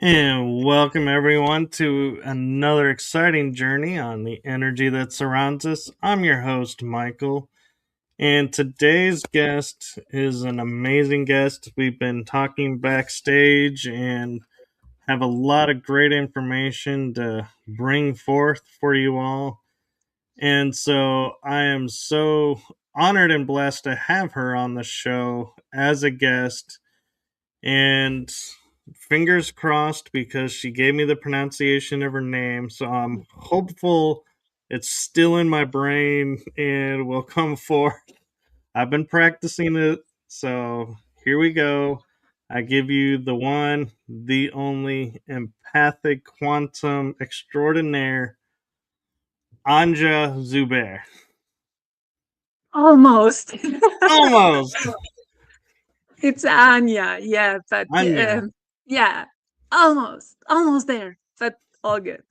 And welcome everyone to another exciting journey on the energy that surrounds us. I'm your host, Michael, and today's guest is an amazing guest. We've been talking backstage and have a lot of great information to bring forth for you all. And so I am so honored and blessed to have her on the show as a guest. And fingers crossed because she gave me the pronunciation of her name. So I'm hopeful it's still in my brain and will come forth. I've been practicing it. So here we go. I give you the one, the only empathic quantum extraordinaire, Anja Zubair. Almost. Almost. It's Anya, yeah, but Anja. yeah, almost there, but all good.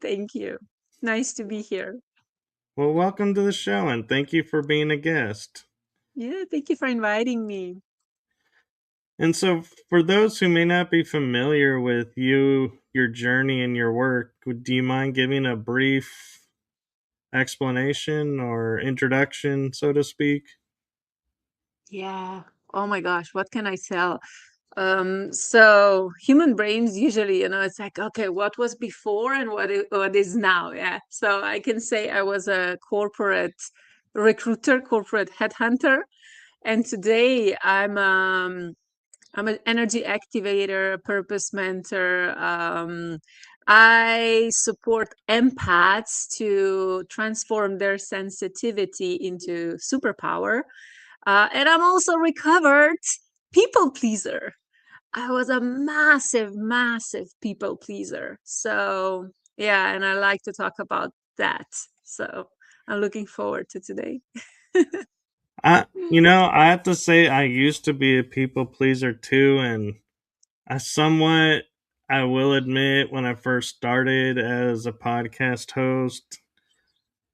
Thank you. Nice to be here. Well, welcome to the show and thank you for being a guest. Yeah, thank you for inviting me. And so, for those who may not be familiar with you, your journey, and your work, do you mind giving a brief explanation or introduction, so to speak? Yeah. Oh my gosh, what can I tell? So human brains usually, it's like, okay, what was before and what is now? Yeah. So I can say I was a corporate recruiter, corporate headhunter, and today I'm an energy activator, a purpose mentor. I support empaths to transform their sensitivity into superpower. And I'm also recovered people pleaser. I was a massive people pleaser. So, yeah, and I like to talk about that. So, I'm looking forward to today. I have to say, I used to be a people pleaser too, and I somewhat, I will admit, when I first started as a podcast host,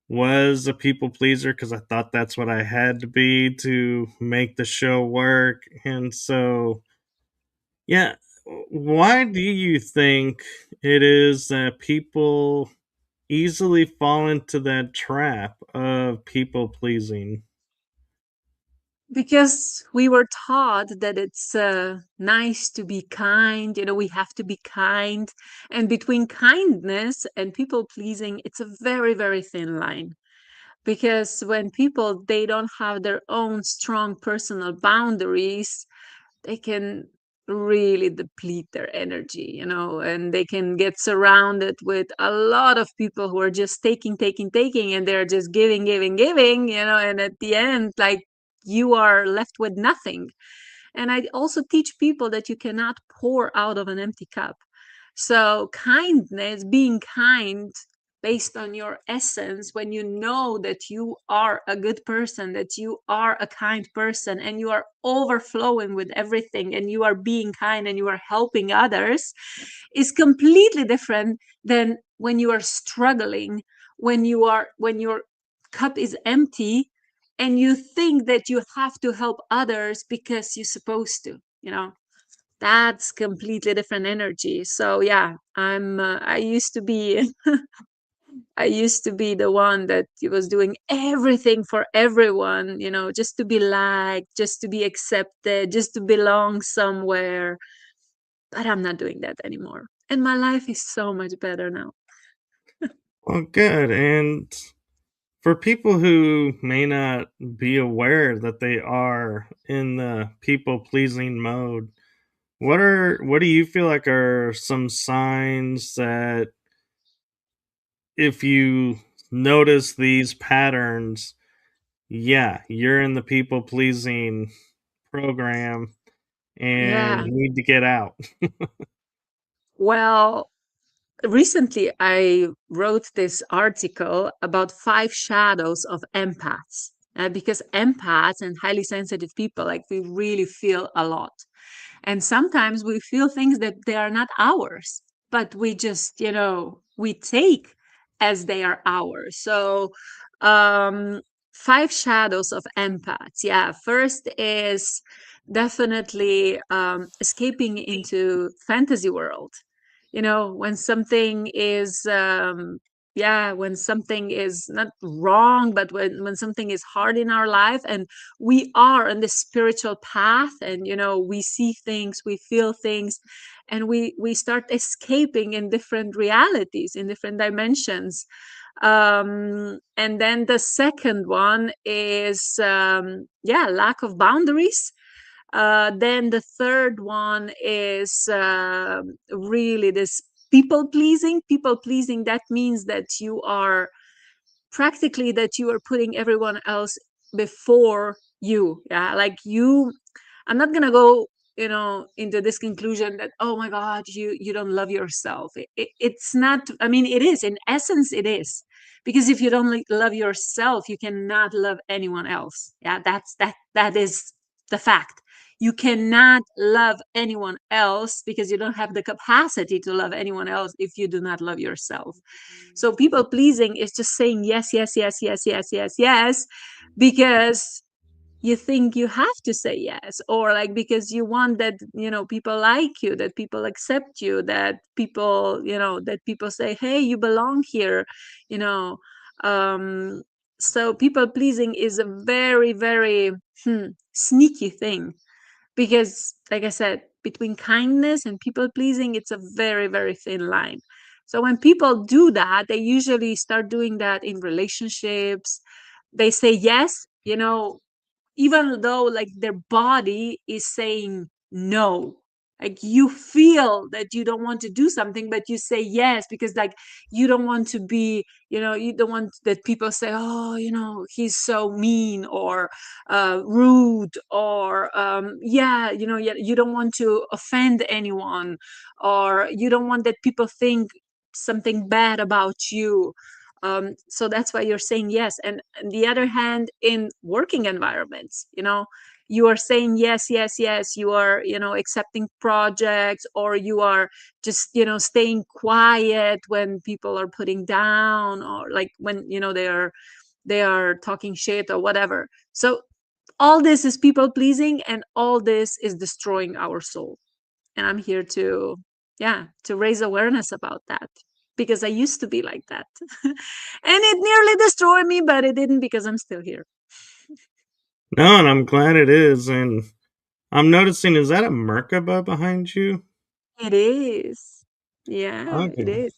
was a people pleaser because I thought that's what I had to be to make the show work. And so, yeah, why do you think it is that people easily fall into that trap of people pleasing? Because we were taught that it's nice to be kind, we have to be kind. And between kindness and people pleasing, it's a very thin line. Because when people they don't have their own strong personal boundaries, they can really deplete their energy, and they can get surrounded with a lot of people who are just taking, and they're just giving, and at the end, like, you are left with nothing. And I also teach people that you cannot pour out of an empty cup. So, kindness, being kind based on your essence, when you know that you are a good person, that you are a kind person, and you are overflowing with everything, and you are being kind and you are helping others, is completely different than when you are struggling, when your cup is empty and you think that you have to help others because you're supposed to, that's completely different energy. So yeah, I used to be I used to be the one that was doing everything for everyone, just to be liked, just to be accepted, just to belong somewhere. But I'm not doing that anymore, and my life is so much better now. Well, good. And for people who may not be aware that they are in the people pleasing mode, what do you feel like are some signs that if you notice these patterns, yeah, you're in the people pleasing program and Yeah. you need to get out? Well, recently I wrote this article about 5 shadows of empaths. Because empaths and highly sensitive people, like, we really feel a lot. And sometimes we feel things that they are not ours, but we just, we take as they are ours. So, um, 5 shadows of empaths. Yeah. First is definitely escaping into fantasy world. When something is yeah, when something is not wrong, but when something is hard in our life, and we are on the spiritual path, and we see things, we feel things, and we start escaping in different realities, in different dimensions. And then the second one is yeah, lack of boundaries. Then the third one is really this people pleasing. People pleasing, that means that you are practically, that you are putting everyone else before you. Yeah, like you, I'm not gonna go into this conclusion that, oh my god, you don't love yourself. It's not, I mean, it is, in essence it is, because if you don't love yourself, you cannot love anyone else. Yeah, that is the fact. You cannot love anyone else because you don't have the capacity to love anyone else if you do not love yourself. So people pleasing is just saying yes, yes, yes, yes, yes, yes, yes, because you think you have to say yes, or like because you want that people like you, that people accept you, that people say, hey, you belong here. you know um so people pleasing is a very, very sneaky thing, because like I said, between kindness and people pleasing, it's a very, very thin line. So when people do that, they usually start doing that in relationships. They say yes, even though like their body is saying no. Like you feel that you don't want to do something, but you say yes because like you don't want to be, you don't want that people say, oh, he's so mean, or rude, or yeah, yeah, you don't want to offend anyone, or you don't want that people think something bad about you. So that's why you're saying yes. And on the other hand, in working environments, you are saying yes, yes, yes. You are, accepting projects, or you are just, staying quiet when people are putting down, or like when, they are talking shit or whatever. So all this is people pleasing, and all this is destroying our soul. And I'm here to, yeah, to raise awareness about that, because I used to be like that. And it nearly destroyed me, but it didn't, because I'm still here. No, and I'm glad it is. And I'm noticing, is that a Merkaba behind you? It is. Yeah, it Okay, is.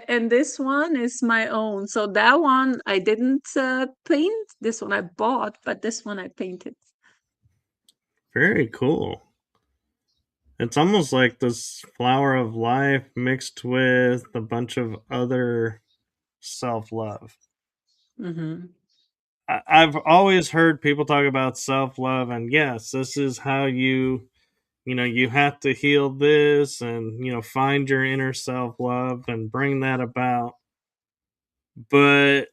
And this one is my own. So that one I didn't paint. This one I bought, but this one I painted. very cool. It's almost like this flower of life mixed with a bunch of other self love. Hmm. I've always heard people talk about self love, and yes, this is how you have to heal this and, find your inner self love and bring that about. But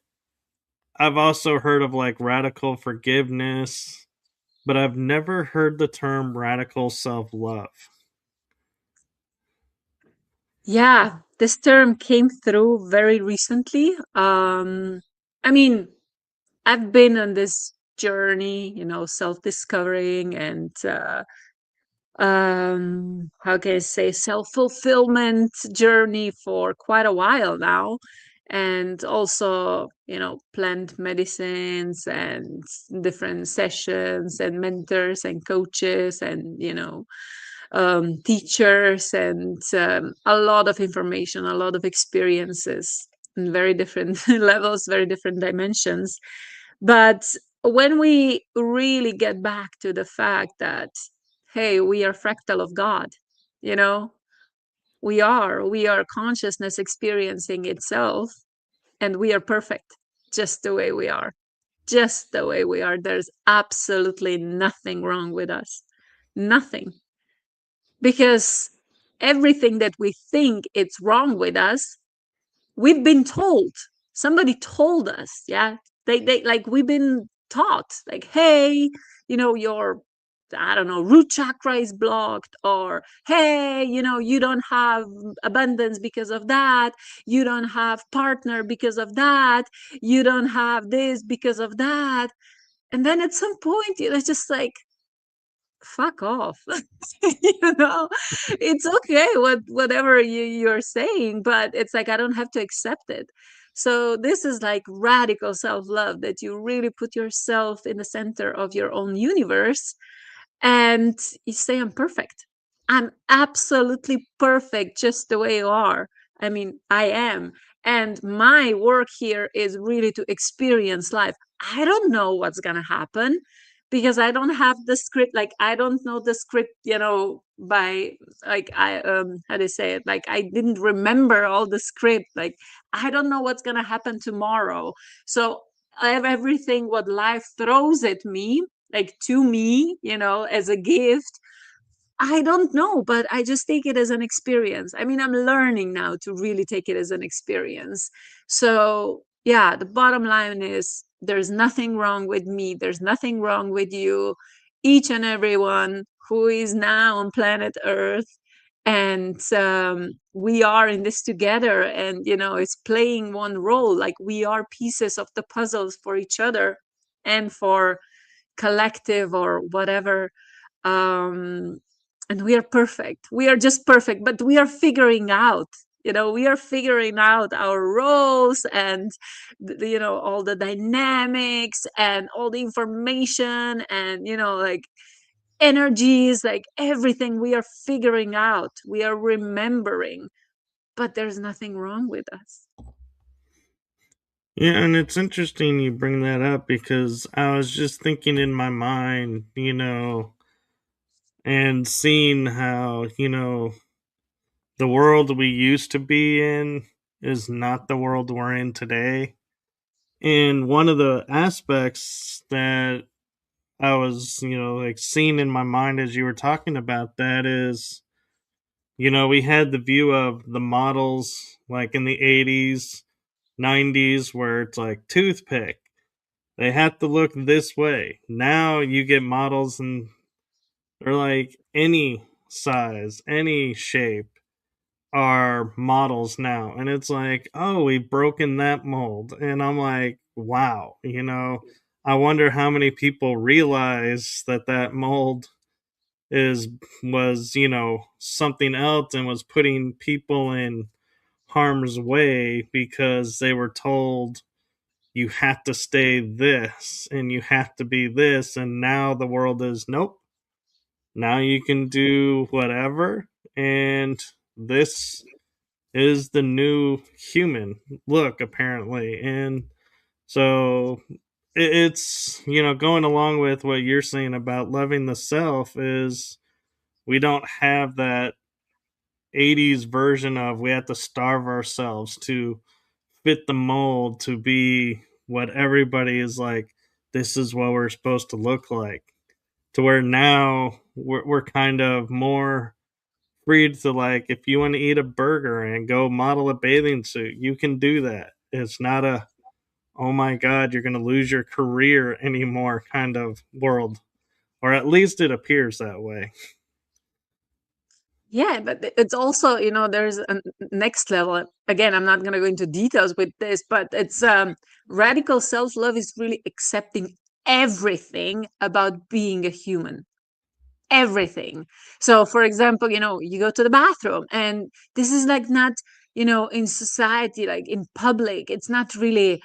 I've also heard of like radical forgiveness, but I've never heard the term radical self love. Yeah, this term came through very recently. I mean, I've been on this journey, self-discovering, and how can I say, self-fulfillment journey for quite a while now. And also, plant medicines and different sessions and mentors and coaches and, teachers, and a lot of information, a lot of experiences in very different levels, very different dimensions. But when we really get back to the fact that, hey, we are fractal of God, you know, we are consciousness experiencing itself, and we are perfect just the way we are. Just the way we are. There's absolutely nothing wrong with us. Nothing. Because everything that we think it's wrong with us, we've been told. Somebody told us. Yeah, they like, we've been taught like, hey, your, I don't know, root chakra is blocked, or hey, you don't have abundance because of that, you don't have partner because of that, you don't have this because of that. And then at some point it's just like, fuck off. You know, it's okay whatever you're saying, but it's like I don't have to accept it. So this is like radical self-love, that you really put yourself in the center of your own universe, and you say, I'm perfect. I'm absolutely perfect just the way you are. I mean, I am. And my work here is really to experience life. I don't know what's going to happen because I don't have the script. Like, I don't know the script, by, like, how do you say it? Like, I didn't remember all the script. Like, I don't know what's going to happen tomorrow. So I have everything what life throws at me, like to me, as a gift. I don't know, but I just take it as an experience. I mean, I'm learning now to really take it as an experience. So, yeah, the bottom line is there's nothing wrong with me. There's nothing wrong with you. Each and everyone who is now on planet Earth. And we are in this together. And, it's playing one role. Like we are pieces of the puzzles for each other and for collective or whatever. um and we are perfect, we are just perfect, but we are figuring out, we are figuring out our roles and all the dynamics and all the information and like energies, like everything we are figuring out, we are remembering, but there's nothing wrong with us. Yeah, and it's interesting you bring that up because I was just thinking in my mind, and seeing how, the world we used to be in is not the world we're in today. And one of the aspects that I was, like seeing in my mind as you were talking about that is, we had the view of the models like in the 80s, 90s, where it's like toothpick. They have to look this way. Now you get models and they're like any size, any shape are models now. And it's like, oh, we've broken that mold. And I'm like, wow, I wonder how many people realize that that mold is was something else and was putting people in harm's way because they were told you have to stay this and you have to be this, and now the world is nope, now you can do whatever, and this is the new human look apparently. And so it's going along with what you're saying about loving the self is we don't have that 80s version of we have to starve ourselves to fit the mold to be what everybody is like, this is what we're supposed to look like, to where now we're kind of more free to, like, if you want to eat a burger and go model a bathing suit, you can do that. It's not a, oh my god, you're going to lose your career anymore kind of world, or at least it appears that way. Yeah, but it's also, there's a next level. Again, I'm not going to go into details with this, but it's radical self-love is really accepting everything about being a human. Everything. So, for example, you go to the bathroom, and this is like not, in society, like in public, it's not really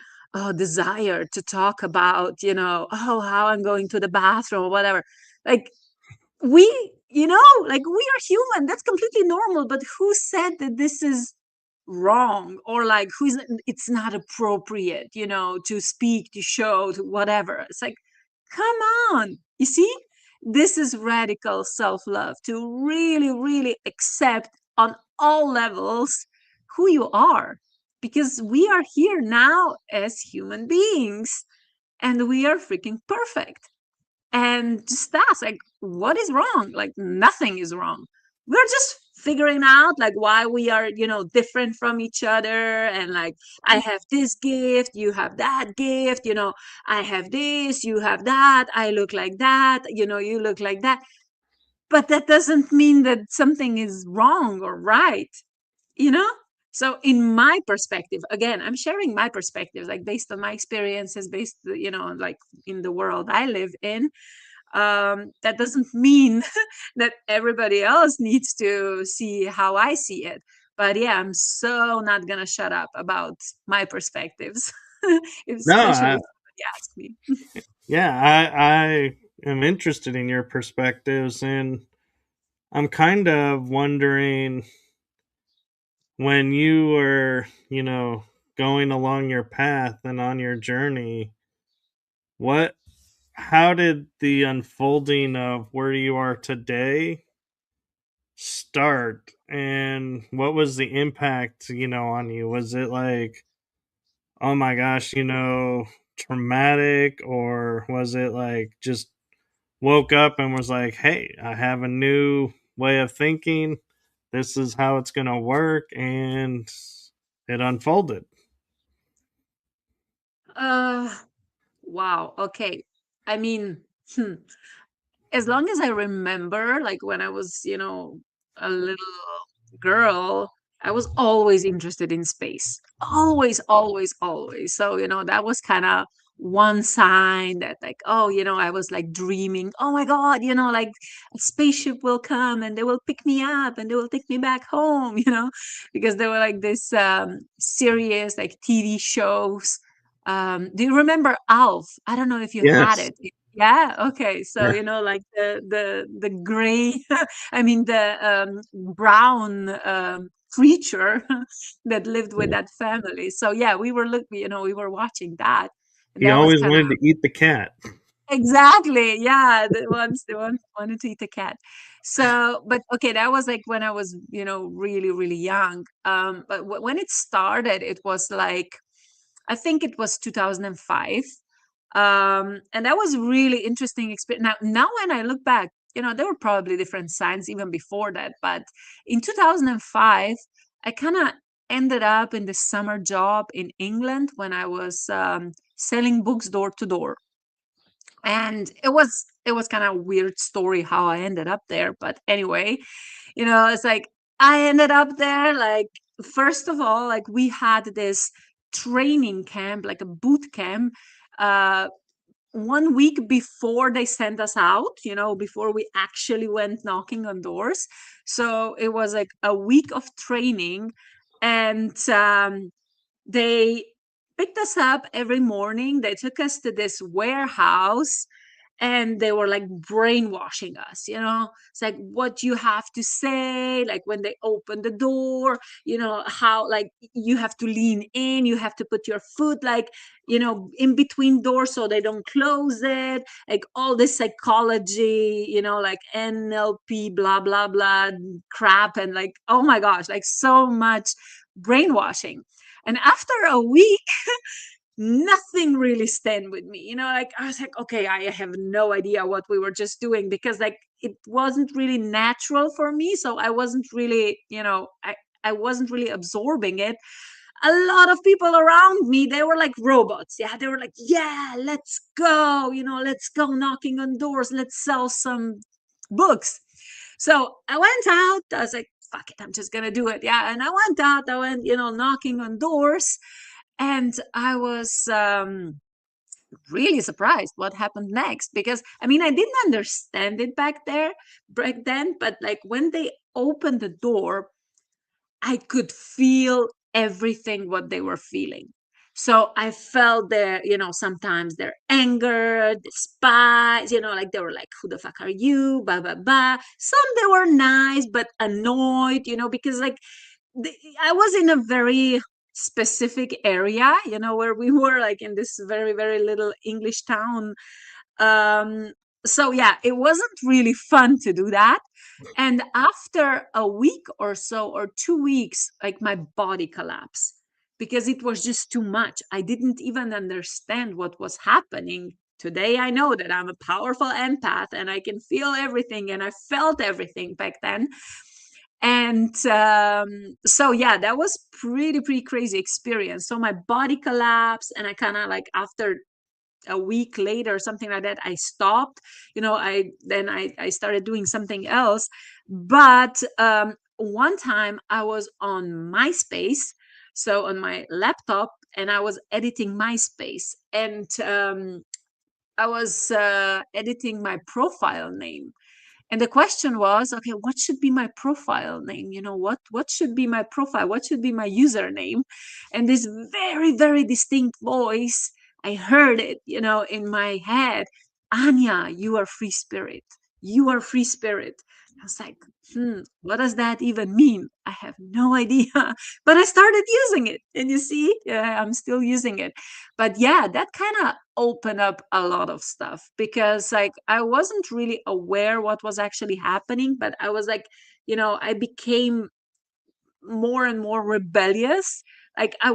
desire to talk about, oh, how I'm going to the bathroom or whatever. Like we like we are human, that's completely normal, but who said that this is wrong, or like who's it's not appropriate, to speak, to show, to whatever? It's like, come on, you see, this is radical self-love, to really really accept on all levels who you are, because we are here now as human beings, and we are freaking perfect. And just ask, like, what is wrong? Like, nothing is wrong. We're just figuring out like why we are, different from each other. And like, I have this gift, you have that gift, I have this, you have that, I look like that, you look like that. But that doesn't mean that something is wrong or right, you know so in my perspective, again, I'm sharing my perspectives, like based on my experiences, based, like in the world I live in. That doesn't mean that everybody else needs to see how I see it. But yeah, I'm so not gonna shut up about my perspectives, No, especially if somebody asks me. yeah, I am interested in your perspectives, and I'm kind of wondering when you were, going along your path and on your journey, what, how did the unfolding of where you are today start, and what was the impact, on you? Was it like, oh my gosh, traumatic, or was it like just woke up and was like, hey, I have a new way of thinking. This is how it's going to work. And it unfolded. Uh, wow. Okay. I mean, hmm, as long as I remember, like when I was, a little girl, I was always interested in space. Always, always, always. So, that was kind of one sign that, like, oh, I was like dreaming, oh my God, like a spaceship will come and they will pick me up and they will take me back home, because there were like this series, like TV shows. Do you remember Alf? I don't know if you had Yes. it. Yeah. Okay. So Yeah. like the gray, I mean the brown creature that lived with that family. So yeah, we were we were watching that, and He that was always kind of wanted to eat the cat. exactly, yeah. The one wanted to eat a cat. So, but okay, that was like when I was really really young. But when it started, it was like I think it was 2005. And that was really interesting experience. Now when I look back, there were probably different signs even before that. But in 2005, I kind of ended up in the summer job in England when I was selling books door to door. And it was kind of a weird story how I ended up there. But anyway, it's like I ended up there, like, first of all, like we had this training camp, like a boot camp, uh 1 week before they sent us out, before we actually went knocking on doors. So it was like a week of training. And they picked us up every morning. They took us to this warehouse and they were like brainwashing us. It's like what you have to say, like when they open the door, how like you have to lean in, you have to put your foot like in between doors so they don't close it, like all this psychology, like NLP blah blah blah crap. And like, oh my gosh, like so much brainwashing. And after a week, nothing really stand with me. Like I was like, okay, I have no idea what we were just doing, because like it wasn't really natural for me. So I wasn't really, I wasn't really absorbing it. A lot of people around me, they were like robots. Yeah, they were like, yeah, let's go, let's go knocking on doors, let's sell some books. So I went out. I was like, fuck it, I'm just gonna do it. Yeah, and I went out. I went, knocking on doors, and I was really surprised what happened next, because I mean I didn't understand it back then, but like when they opened the door, I could feel everything what they were feeling. So I felt their, sometimes their anger, despise, like they were like, who the fuck are you? Blah, blah, blah. Some they were nice, but annoyed, because like I was in a very specific area, where we were like in this very, very little English town. Um, so yeah, it wasn't really fun to do that. And after a week or so, or 2 weeks, like my body collapsed because it was just too much. I didn't even understand what was happening. Today, I know that I'm a powerful empath and I can feel everything, and I felt everything back then. And so yeah, that was pretty crazy experience. So my body collapsed, and I kind of like after a week later or something like that, I stopped. I started doing something else. But one time I was on MySpace, so on my laptop, and I was editing MySpace. And editing my profile name. And the question was, okay, what should be my profile name? What should be my profile? What should be my username? And this very, very distinct voice, I heard it, in my head. Anya, you are free spirit. You are free spirit. I was like, what does that even mean? I have no idea. But I started using it. And you see, yeah, I'm still using it. But yeah, that kind of opened up a lot of stuff, because like I wasn't really aware what was actually happening, but I was like, I became more and more rebellious. Like I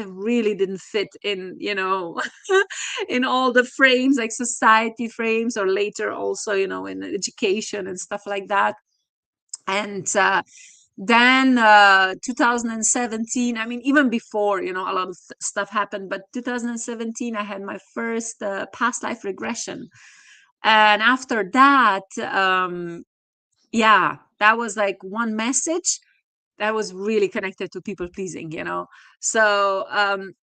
really didn't fit in, in all the frames, like society frames, or later also, in education and stuff like that. And then 2017, I mean, even before, a lot of stuff happened, but 2017 I had my first past life regression. And after that, yeah, that was like one message that was really connected to people pleasing, so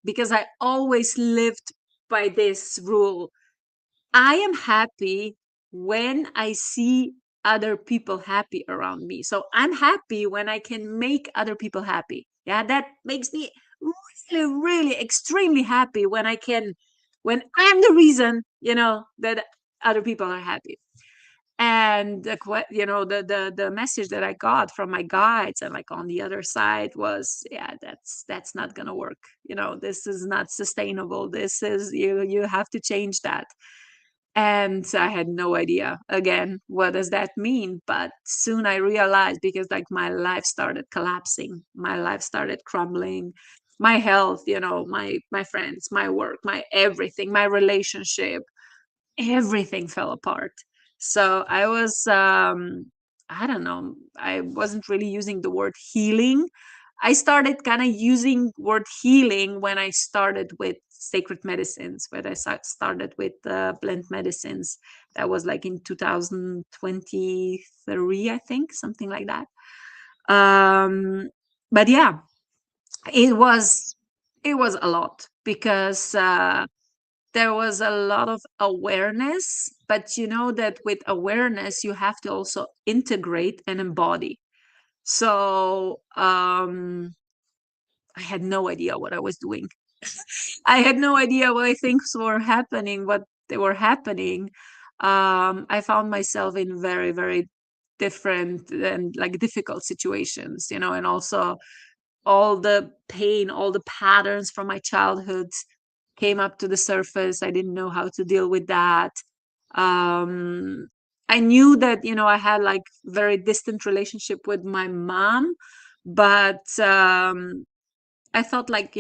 because I always lived by this rule: I am happy when I see other people happy around me. So I'm happy when I can make other people happy. Yeah, that makes me really, really extremely happy when when I'm the reason, that other people are happy. And the message that I got from my guides and like on the other side was, yeah, that's not gonna work. This is not sustainable. This is, you have to change that. And I had no idea, again, what does that mean. But soon I realized, because like my life started collapsing, my life started crumbling, my health, my friends, my work, my everything, my relationship, everything fell apart. So I was, I don't know, I wasn't really using the word healing. I started kind of using word healing when I started with sacred medicines, when I started with plant medicines. That was like in 2023, I think, something like that. um but yeah, it was it was a lot, because there was a lot of awareness, but you know that with awareness you have to also integrate and embody. So I had no idea what I was doing. I had no idea why things were happening, what they were happening. I found myself in very, very different and like difficult situations, and also all the pain, all the patterns from my childhood came up to the surface. I didn't know how to deal with that. Um, I knew that, I had like very distant relationship with my mom, but I thought like,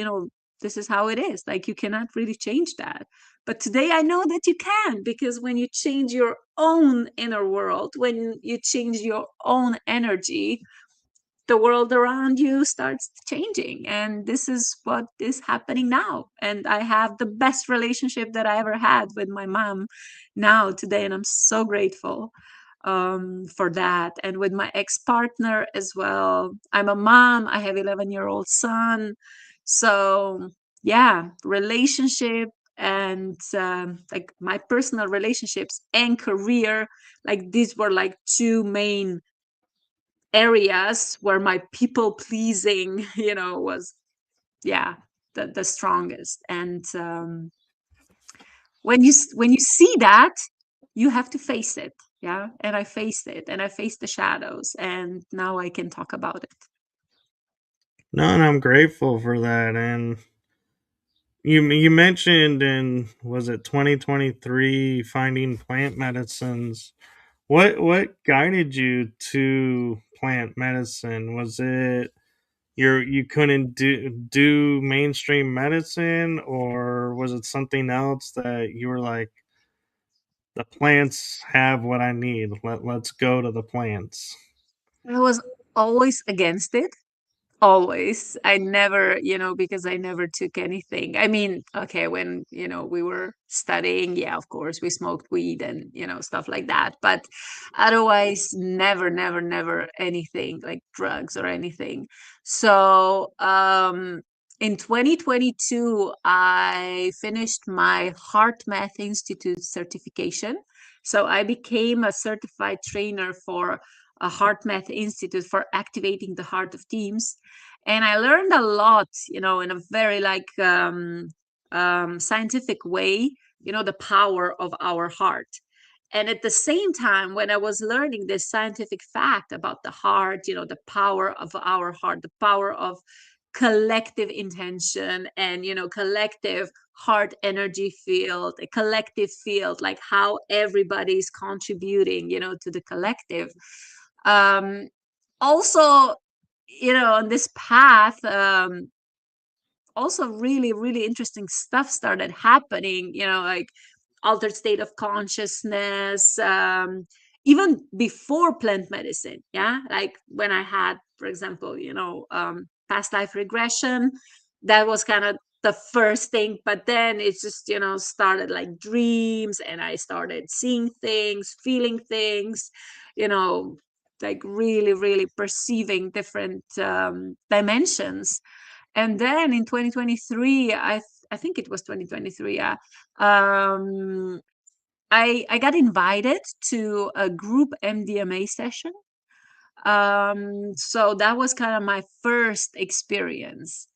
this is how it is. Like you cannot really change that. But today I know that you can, because when you change your own inner world, when you change your own energy, the world around you starts changing. And this is what is happening now. And I have the best relationship that I ever had with my mom now today, and I'm so grateful for that. And with my ex-partner as well, I'm a mom, I have 11-year-old son. So yeah, relationship and like my personal relationships and career, like these were like two main areas where my people pleasing, was, yeah, the strongest. And when you see that, you have to face it. Yeah, and I faced it, and I faced the shadows, and now I can talk about it. No, and I'm grateful for that. And you mentioned in, was it 2023, finding plant medicines. What guided you to plant medicine? Was it you couldn't do mainstream medicine, or was it something else that you were like, the plants have what I need. Let's go to the plants. I was always against it. Always. I never, because I never took anything. I mean, okay, when, we were studying, yeah, of course, we smoked weed and, stuff like that. But otherwise, never, never, never anything like drugs or anything. So, in 2022, I finished my Heart Math Institute certification. So I became a certified trainer for a Heart Math Institute for activating the heart of teams. And I learned a lot, in a very scientific way, the power of our heart. And at the same time, when I was learning this scientific fact about the heart, the power of our heart, the power of collective intention and collective heart energy field, a collective field, like how everybody's contributing to the collective. um Also, on this path, also really really interesting stuff started happening, like altered state of consciousness, even before plant medicine. Yeah, like when I had, for example, past life regression, that was kind of the first thing. But then it's just started like dreams, and I started seeing things, feeling things, you know like really really perceiving different dimensions. And then in 2023, I think it was 2023, yeah, I got invited to a group MDMA session. So that was kind of my first experience.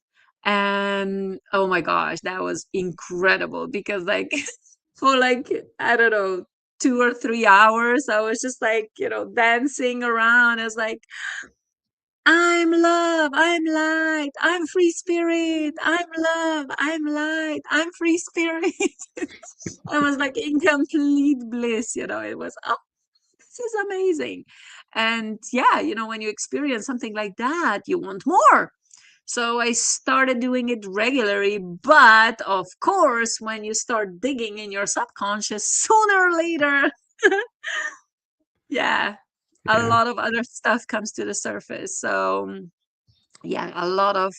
And oh my gosh, that was incredible because like for like, I don't know, 2 or 3 hours, I was just like, dancing around. I was like, I'm love, I'm light, I'm free spirit, I'm love, I'm light, I'm free spirit. I was like in complete bliss, it was, oh, this is amazing. And yeah, when you experience something like that, you want more. So I started doing it regularly. But of course, when you start digging in your subconscious, sooner or later, yeah, a Yeah. lot of other stuff comes to the surface. So yeah, a lot of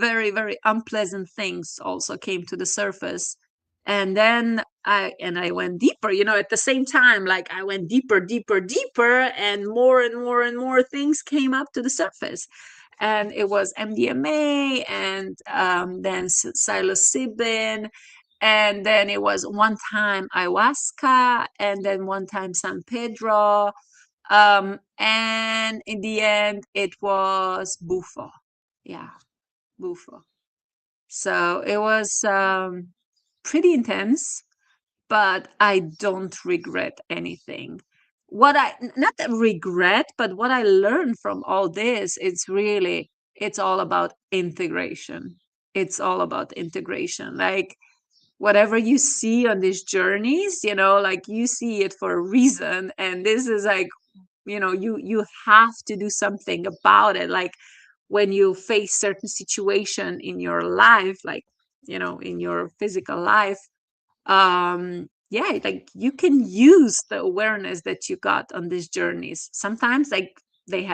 very very unpleasant things also came to the surface. And then I went deeper, at the same time, like I went deeper deeper deeper, and more and more things came up to the surface. And it was MDMA, and then psilocybin, and then it was one time ayahuasca, and then one time San Pedro, and in the end it was bufo. Yeah, bufo. So it was pretty intense, but I don't regret anything. Not that regret, but what I learned from all this, it's all about integration. It's all about integration. Like whatever you see on these journeys, like you see it for a reason. And this is like, you have to do something about it. Like when you face certain situation in your life, like in your physical life, yeah, like you can use the awareness that you got on these journeys. Sometimes like they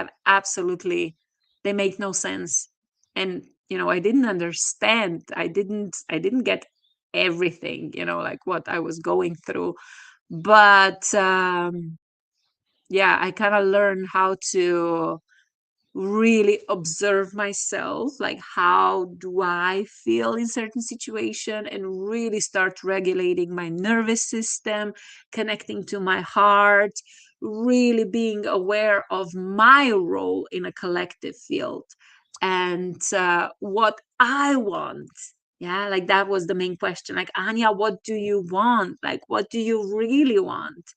make no sense. And I didn't understand, I didn't get everything, like what I was going through. But yeah, I kind of learned how to really observe myself, like how do I feel in certain situation, and really start regulating my nervous system, connecting to my heart, really being aware of my role in a collective field, and what I want. Yeah, like that was the main question, like, Anya, what do you want? Like what do you really want?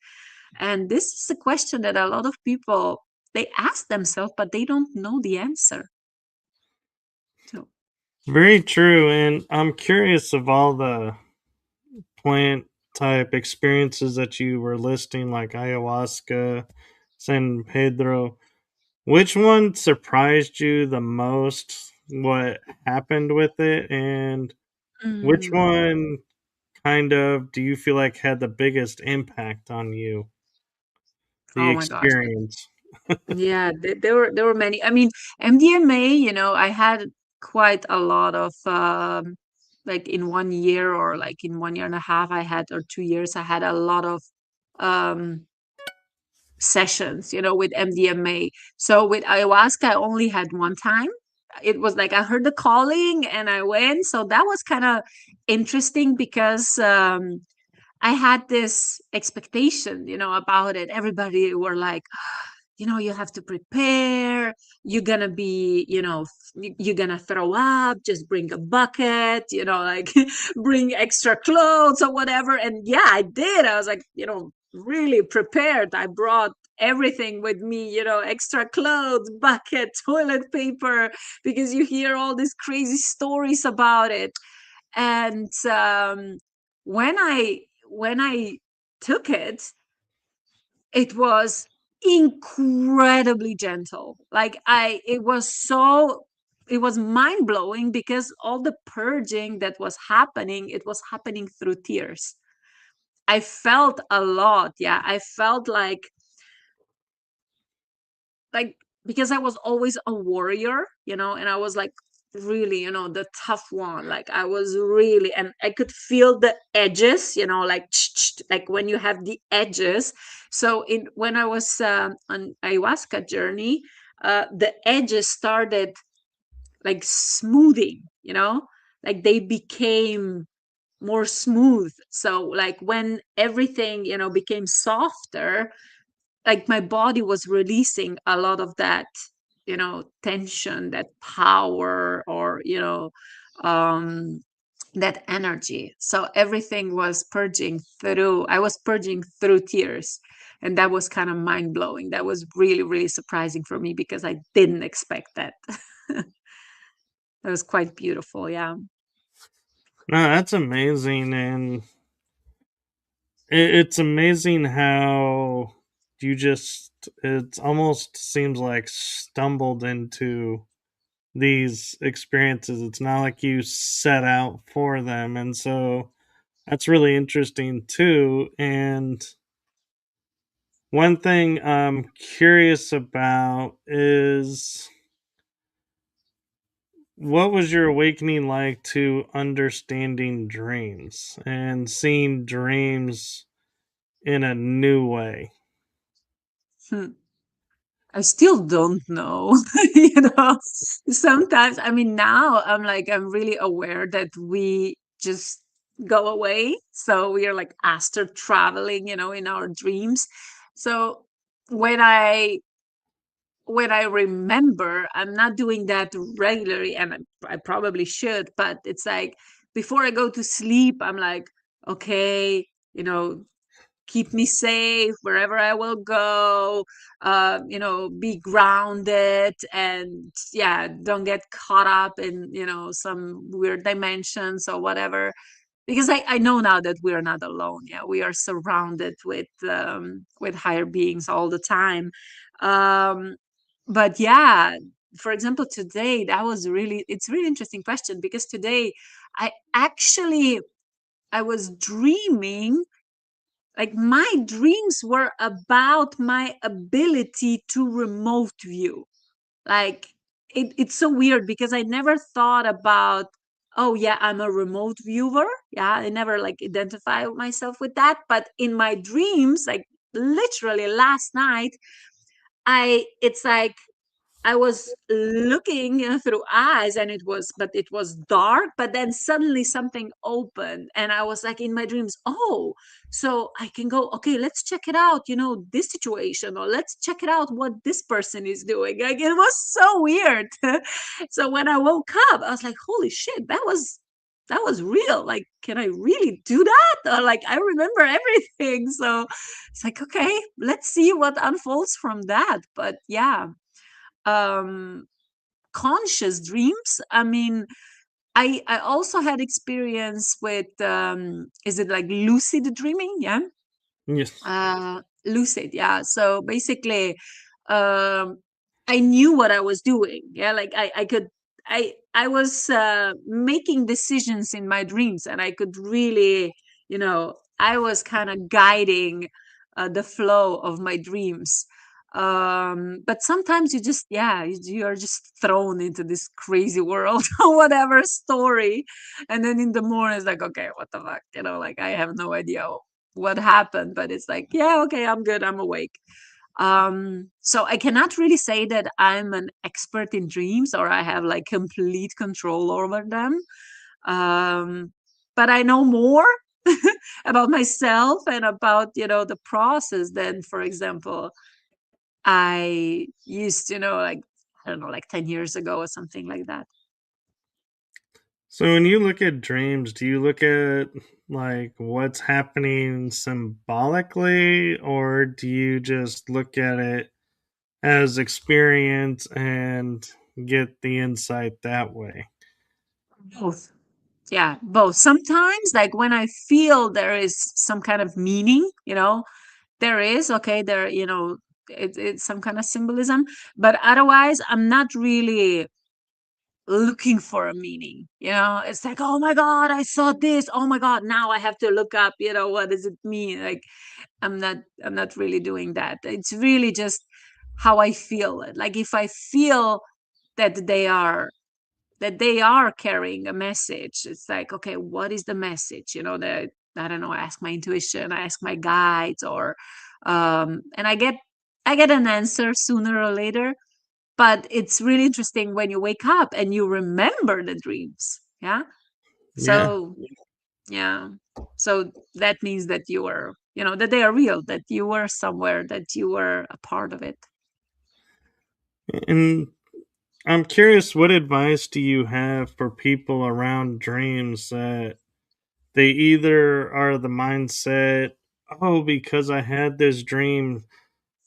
And this is a question that a lot of people, they ask themselves, but they don't know the answer. So, Very true. And I'm curious of all the plant type experiences that you were listing, like ayahuasca, San Pedro. Which one surprised you the most? What happened with it? And which mm, one kind of do you feel like had the biggest impact on you? The oh my gosh. experience. Yeah, there were many. I mean, MDMA, I had quite a lot of like in 1 year, or like in 1 year and a half, I had, or 2 years, I had a lot of um sessions, with MDMA. So with ayahuasca, I only had one time. it was like I heard the calling and I went. So that was kind of interesting because I had this expectation, about it. Everybody were like, you have to prepare. You're gonna be, you're gonna throw up. Just bring a bucket, like bring extra clothes or whatever. And yeah, I did. I was like, really prepared. I brought everything with me, extra clothes, bucket, toilet paper, because you hear all these crazy stories about it. And when I took it, it was incredibly gentle. Like it was mind blowing because all the purging that was happening, it was happening through tears. I felt a lot. Yeah, I felt like because I was always a warrior, and I was like really, the tough one. Like I was really, and I could feel the edges, like like when you have the edges. So in when I was on ayahuasca journey, the edges started like smoothing, like they became more smooth. So like when everything, became softer, like my body was releasing a lot of that, tension, that power, or um that energy. So everything was purging through, I was purging through tears. And that was kind of mind blowing. That was really, really surprising for me because I didn't expect that. That was quite beautiful. Yeah. No, that's amazing, and it's amazing how you just it almost seems like stumbled into these experiences. It's not like you set out for them, and so that's really interesting too. And one thing I'm curious about is, what was your awakening like to understanding dreams and seeing dreams in a new way? Hmm. I still don't know. Sometimes, I mean, now I'm really aware that we just go away. So we are like astral traveling, in our dreams. So when I when I remember, I'm not doing that regularly, and I probably should, but it's like before I go to sleep, I'm like, okay, keep me safe wherever I will go, be grounded, and yeah, don't get caught up in, some weird dimensions or whatever. Because I know now that we are not alone. Yeah, we are surrounded with higher beings all the time. Um, but yeah, for example, today it's a really interesting question because today I actually I was dreaming, like my dreams were about my ability to remote view. Like it's so weird because I never thought about, oh yeah, I'm a remote viewer. Yeah, I never like identify myself with that. But in my dreams, like literally last night, it's like I was looking through eyes, and it was dark, but then suddenly something opened and I was like in my dreams, oh, so I can go, okay, let's check it out, this situation, or let's check it out what this person is doing. Like it was so weird. So when I woke up, I was like, holy shit, that was real. Like, can I really do that? Or like I remember everything. So it's like, okay, let's see what unfolds from that. But yeah, um conscious dreams, I mean, I also had experience with is it like lucid dreaming? Yeah. Yes. Lucid, yeah. So basically, um I knew what I was doing. Yeah, like I could, I was making decisions in my dreams, and I could really, I was kind of guiding the flow of my dreams. But sometimes you just, yeah, you are just thrown into this crazy world or whatever story, and then in the morning it's like, okay, what the fuck, like I have no idea what happened, but it's like, yeah, okay, I'm good, I'm awake. So I cannot really say that I'm an expert in dreams or I have like complete control over them. Um, but I know more about myself and about, the process than, for example, I used to know, like, I don't know, like 10 years ago or something like that. So when you look at dreams, do you look at like what's happening symbolically, or do you just look at it as experience and get the insight that way? Both. Yeah, both. Sometimes, like when I feel there is some kind of meaning, there is, okay, it's some kind of symbolism, but otherwise, I'm not really looking for a meaning. It's like, oh my God, I saw this. Oh my God, now I have to look up, what does it mean? Like, I'm not really doing that. It's really just how I feel it. Like if I feel that they are carrying a message, it's like, okay, what is the message? That, I don't know, I ask my intuition, I ask my guides, or and I get an answer sooner or later. But it's really interesting when you wake up and you remember the dreams. Yeah. Yeah. So, yeah. So that means that that they are real, that you were somewhere, that you were a part of it. And I'm curious, what advice do you have for people around dreams that they either are the mindset, oh, because I had this dream,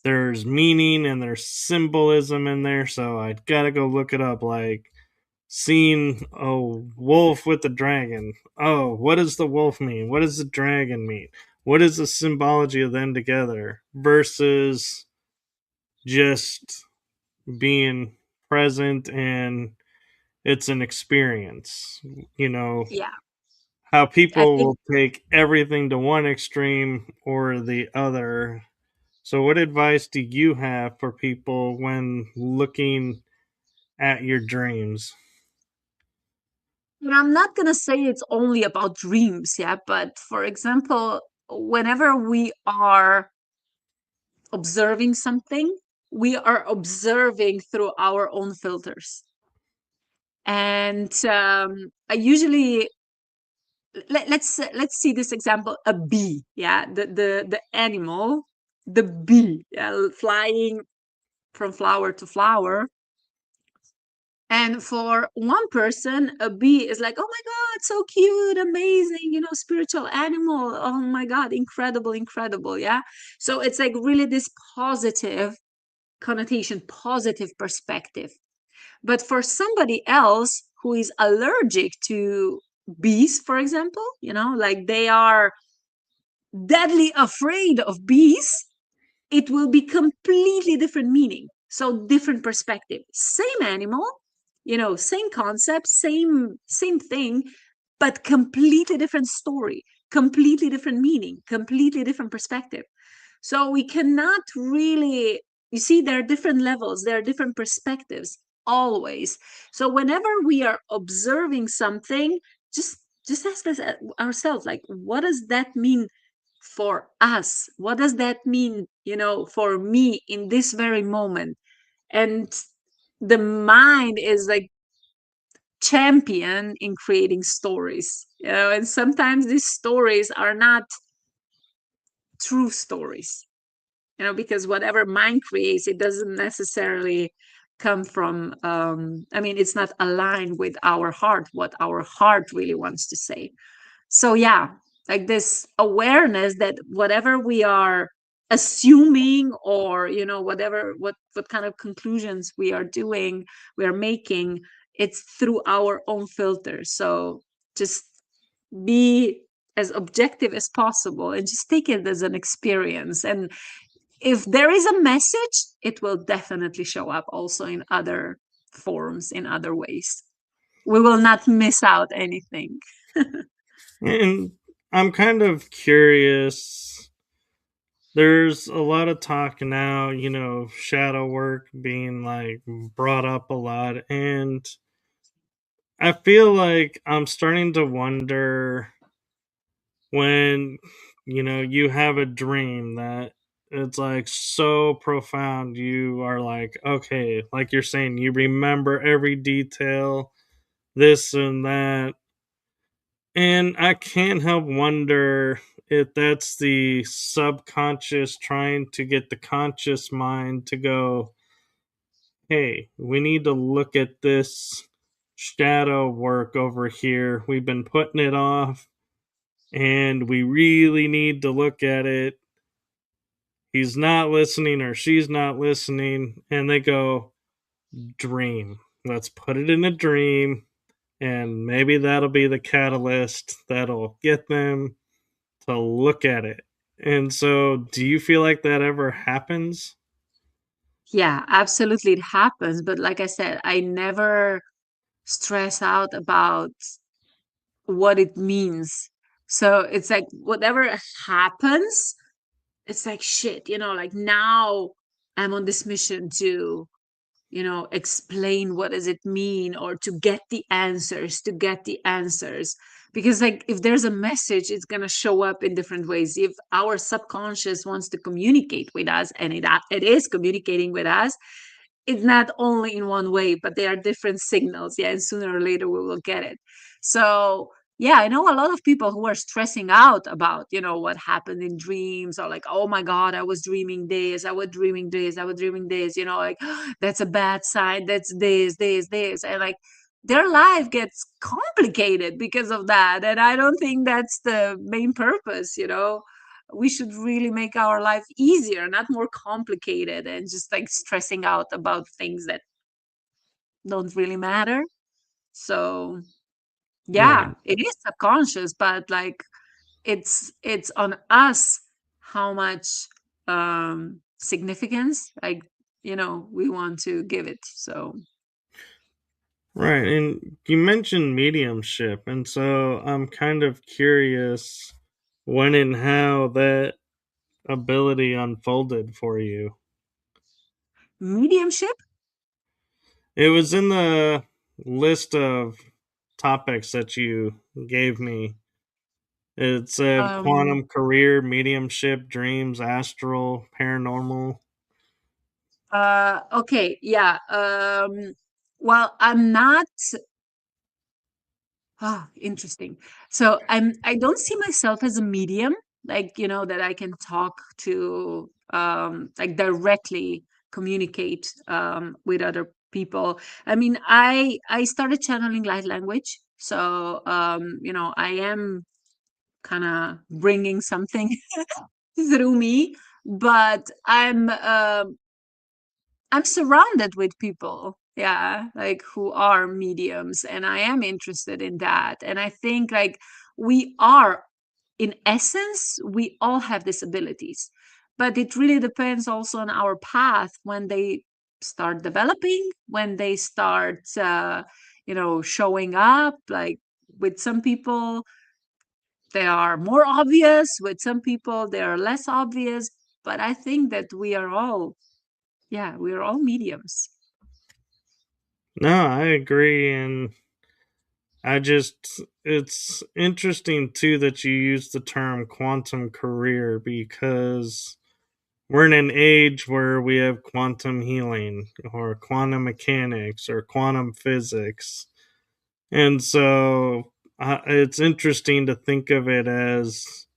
there's meaning and there's symbolism in there, so I gotta go look it up. Like seeing a wolf with a dragon. Oh, what does the wolf mean? What does the dragon mean? What is the symbology of them together? Versus just being present and it's an experience. You know, Yeah. how I people think will take everything to one extreme or the other. So, what advice do you have for people when looking at your dreams? And I'm not going to say it's only about dreams, yeah, but for example, whenever we are observing something, we are observing through our own filters. And I usually let's see this example: a bee, yeah, the animal, the bee, yeah, flying from flower to flower. And for one person, a bee is like, oh my God, so cute, amazing, spiritual animal. Oh my God, incredible, incredible. Yeah. So it's like really this positive connotation, positive perspective. But for somebody else who is allergic to bees, for example, like they are deadly afraid of bees, it will be completely different meaning. So different perspective. Same animal, same concept, same thing, but completely different story, completely different meaning, completely different perspective. So we cannot really, you see, there are different levels, there are different perspectives always. So whenever we are observing something, just just ask us ourselves, like, what does that mean for us? What does that mean, for me in this very moment? And the mind is like champion in creating stories, and sometimes these stories are not true stories, because whatever mind creates, it doesn't necessarily come from, I mean, it's not aligned with our heart, what our heart really wants to say. So yeah, like this awareness that whatever we are assuming, or whatever, what kind of conclusions we are doing, we are making, it's through our own filters. So just be as objective as possible and just take it as an experience. And if there is a message, it will definitely show up also in other forms, in other ways. We will not miss out anything. And I'm kind of curious. There's a lot of talk now, shadow work being like brought up a lot. And I feel like I'm starting to wonder when, you have a dream that it's like so profound. You are like, okay, like you're saying, you remember every detail, this and that. And I can't help wonder if that's the subconscious trying to get the conscious mind to go, hey, we need to look at this shadow work over here. We've been putting it off and we really need to look at it. He's not listening or she's not listening. And they go, dream. Let's put it in a dream. And maybe that'll be the catalyst that'll get them to look at it. And so, do you feel like that ever happens? Yeah, absolutely it happens. But like I said, I never stress out about what it means. So it's like whatever happens, it's like shit, like now I'm on this mission to explain what does it mean, or to get the answers, because like if there's a message, it's going to show up in different ways. If our subconscious wants to communicate with us, and it is communicating with us, it's not only in one way, but there are different signals. Yeah, and sooner or later we will get it. So yeah, I know a lot of people who are stressing out about, what happened in dreams, or like, oh my God, I was dreaming this, I was dreaming this, I was dreaming this, like that's a bad sign, that's this. And like their life gets complicated because of that. And I don't think that's the main purpose. We should really make our life easier, not more complicated and just like stressing out about things that don't really matter. So yeah, Right. it is subconscious, but like it's on us how much significance, like, we want to give it. So Right. And you mentioned mediumship. And so I'm kind of curious when and how that ability unfolded for you. mediumship. It was in the list of topics that you gave me. It said um quantum career, mediumship, dreams, astral, paranormal. okay, yeah. Well, I'm not. Ah, interesting. So I don't see myself as a medium, like, that I can talk to, like directly communicate with other people. I mean, I started channeling light language. So I am kind of bringing something through me, but I'm surrounded with people, yeah, like who are mediums, and I am interested in that. And I think like we are, in essence, we all have disabilities, but it really depends also on our path when they start developing, when they start, showing up. Like with some people, they are more obvious. With some people, they are less obvious. But I think that we are all mediums. No, I agree. And it's interesting too that you use the term quantum career because we're in an age where we have quantum healing or quantum mechanics or quantum physics. And so it's interesting to think of it as,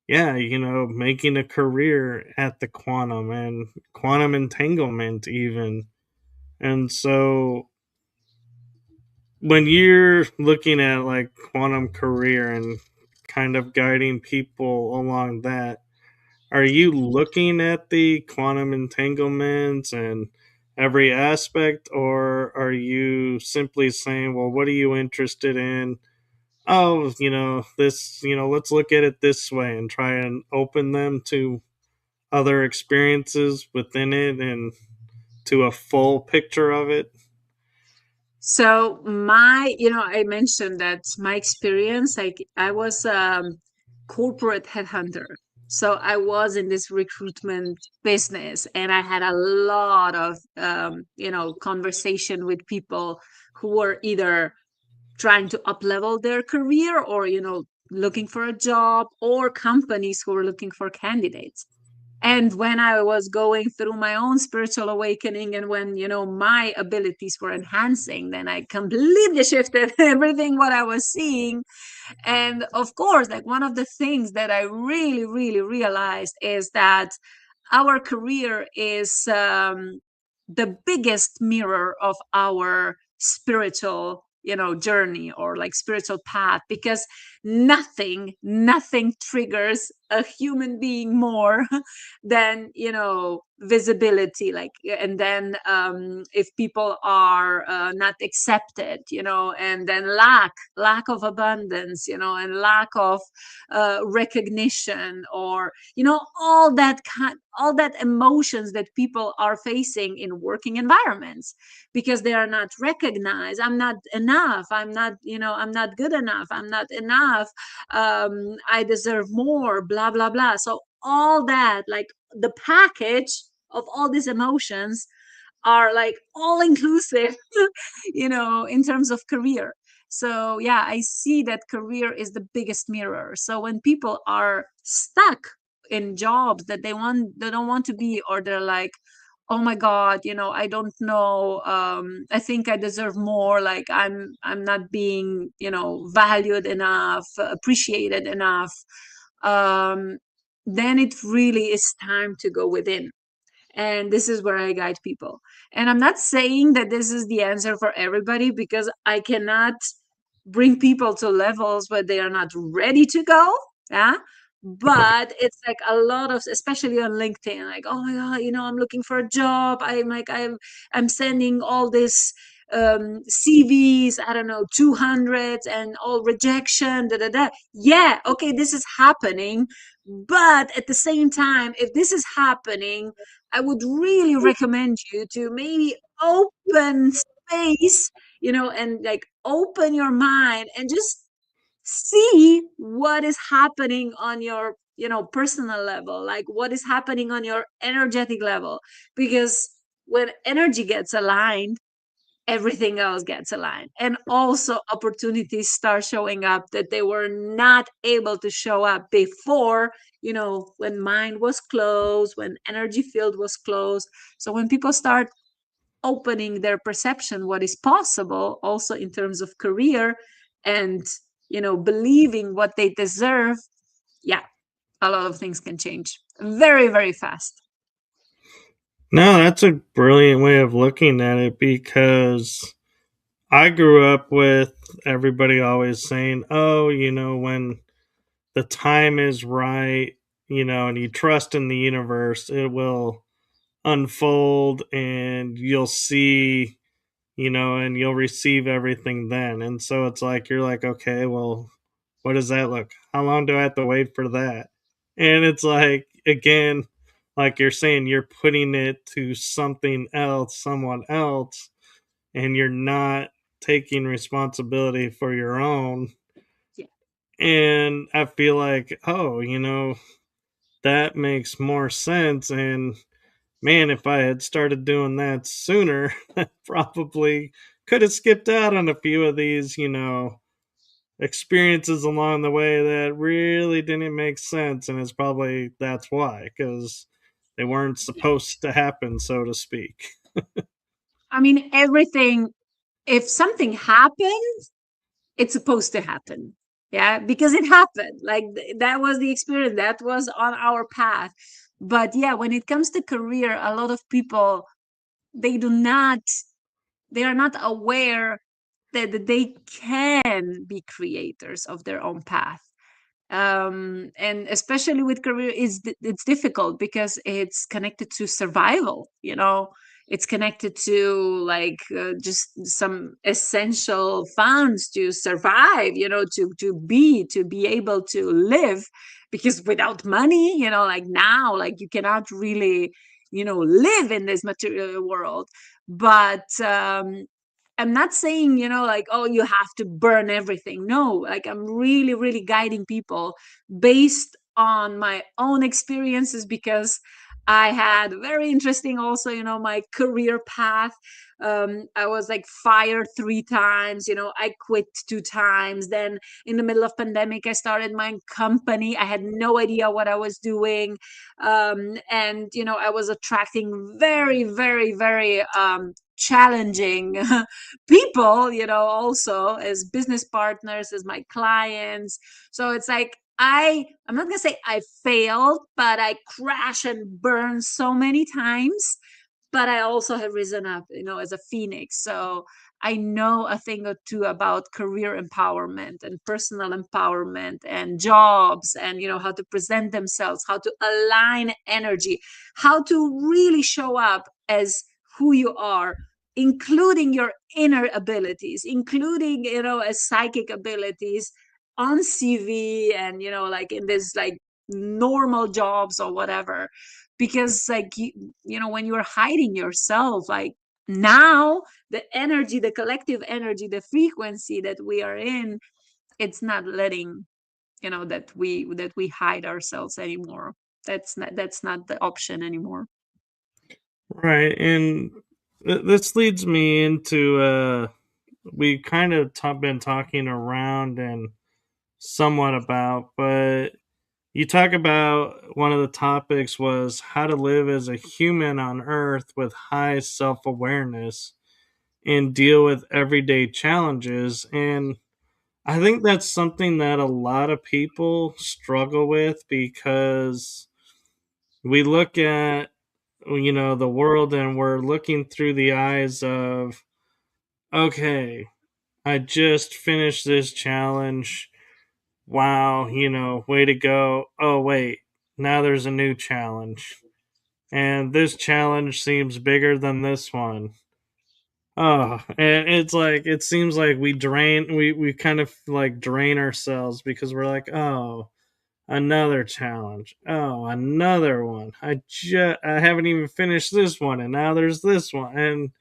yeah, making a career at the quantum and quantum entanglement, even. And so when you're looking at like quantum career and kind of guiding people along that, are you looking at the quantum entanglements and every aspect, or are you simply saying, well, what are you interested in? Oh, this, let's look at it this way and try and open them to other experiences within it and to a full picture of it? So I mentioned that my experience, like I was corporate headhunter. So I was in this recruitment business, and I had a lot of conversation with people who were either trying to up level their career, or looking for a job, or companies who were looking for candidates. And when I was going through my own spiritual awakening, and when, my abilities were enhancing, then I completely shifted everything what I was seeing. And of course, like, one of the things that I really, really realized is that our career is the biggest mirror of our spiritual, journey, or like spiritual path, because nothing triggers a human being more than, visibility. Like, and then if people are not accepted, and then lack of abundance, and lack of recognition, or, all that emotions that people are facing in working environments, because they are not recognized. I'm not enough. I'm not good enough. I'm not enough. I deserve more, blah blah blah. So all that, like, the package of all these emotions, are like all inclusive, in terms of career. So yeah, I see that career is the biggest mirror. So when people are stuck in jobs that they don't want to be, or they're like, oh my god, I don't know, I think I deserve more, like, I'm not being, valued enough, appreciated enough, um then it really is time to go within. And this is where I guide people. And I'm not saying that this is the answer for everybody, because I cannot bring people to levels where they are not ready to go. Yeah. But it's like a lot of, especially on LinkedIn, like, oh my God, I'm looking for a job. I'm sending all this CVs, I don't know, 200, and all rejection, da da da. Yeah, okay, this is happening. But at the same time, if this is happening, I would really recommend you to maybe open space, and like open your mind and just see what is happening on your, personal level, like what is happening on your energetic level. Because when energy gets aligned, everything else gets aligned, and also opportunities start showing up that they were not able to show up before, when mind was closed, when energy field was closed. So when people start opening their perception what is possible, also in terms of career, and, believing what they deserve, yeah, a lot of things can change very, very fast. No, that's a brilliant way of looking at it, because I grew up with everybody always saying, oh, when the time is right, and you trust in the universe, it will unfold and you'll see, and you'll receive everything then. And so it's like, you're like, okay, well, what does that look? How long do I have to wait for that? And it's like, again, like you're saying, you're putting it to something else, someone else, and you're not taking responsibility for your own. Yeah. And I feel like, oh, that makes more sense. And man, if I had started doing that sooner, I probably could have skipped out on a few of these, experiences along the way that really didn't make sense. And it's probably that's why, because they weren't supposed to happen, so to speak. I mean, everything, if something happens, it's supposed to happen. Yeah, because it happened. Like, that was the experience, that was on our path. But yeah, when it comes to career, a lot of people, they do not, they are not aware that they can be creators of their own path. And especially with career, it's difficult because it's connected to survival. It's connected to, like, just some essential funds to survive, to be able to live. Because without money, like, now, like, you cannot really, live in this material world. But I'm not saying, like, oh, you have to burn everything. No, like, I'm really, really guiding people based on my own experiences, because I had very interesting also, my career path. I was like fired 3 times, I quit 2 times. Then in the middle of pandemic, I started my company. I had no idea what I was doing. And I was attracting very, very, very challenging people, also as business partners, as my clients. So it's like I'm not gonna say I failed, but I crashed and burned so many times. But I also have risen up, as a phoenix. So I know a thing or two about career empowerment and personal empowerment and jobs, and how to present themselves, how to align energy, how to really show up as who you are, including your inner abilities, including as psychic abilities on CV, and like in this like normal jobs or whatever. Because like when you're hiding yourself, like now the energy, the collective energy, the frequency that we are in, it's not letting that we hide ourselves anymore. That's not the option anymore. Right, and this leads me into we kind of been talking around and somewhat about, but you talk about one of the topics was how to live as a human on Earth with high self awareness and deal with everyday challenges. And I think that's something that a lot of people struggle with because we look at the world and we're looking through the eyes of, okay, I just finished this challenge. Wow, way to go. Oh wait, now there's a new challenge, and this challenge seems bigger than this one. Oh, and it's like it seems like we kind of like drain ourselves because we're like, oh, another challenge. Oh, another one. I haven't even finished this one, and now there's this one. And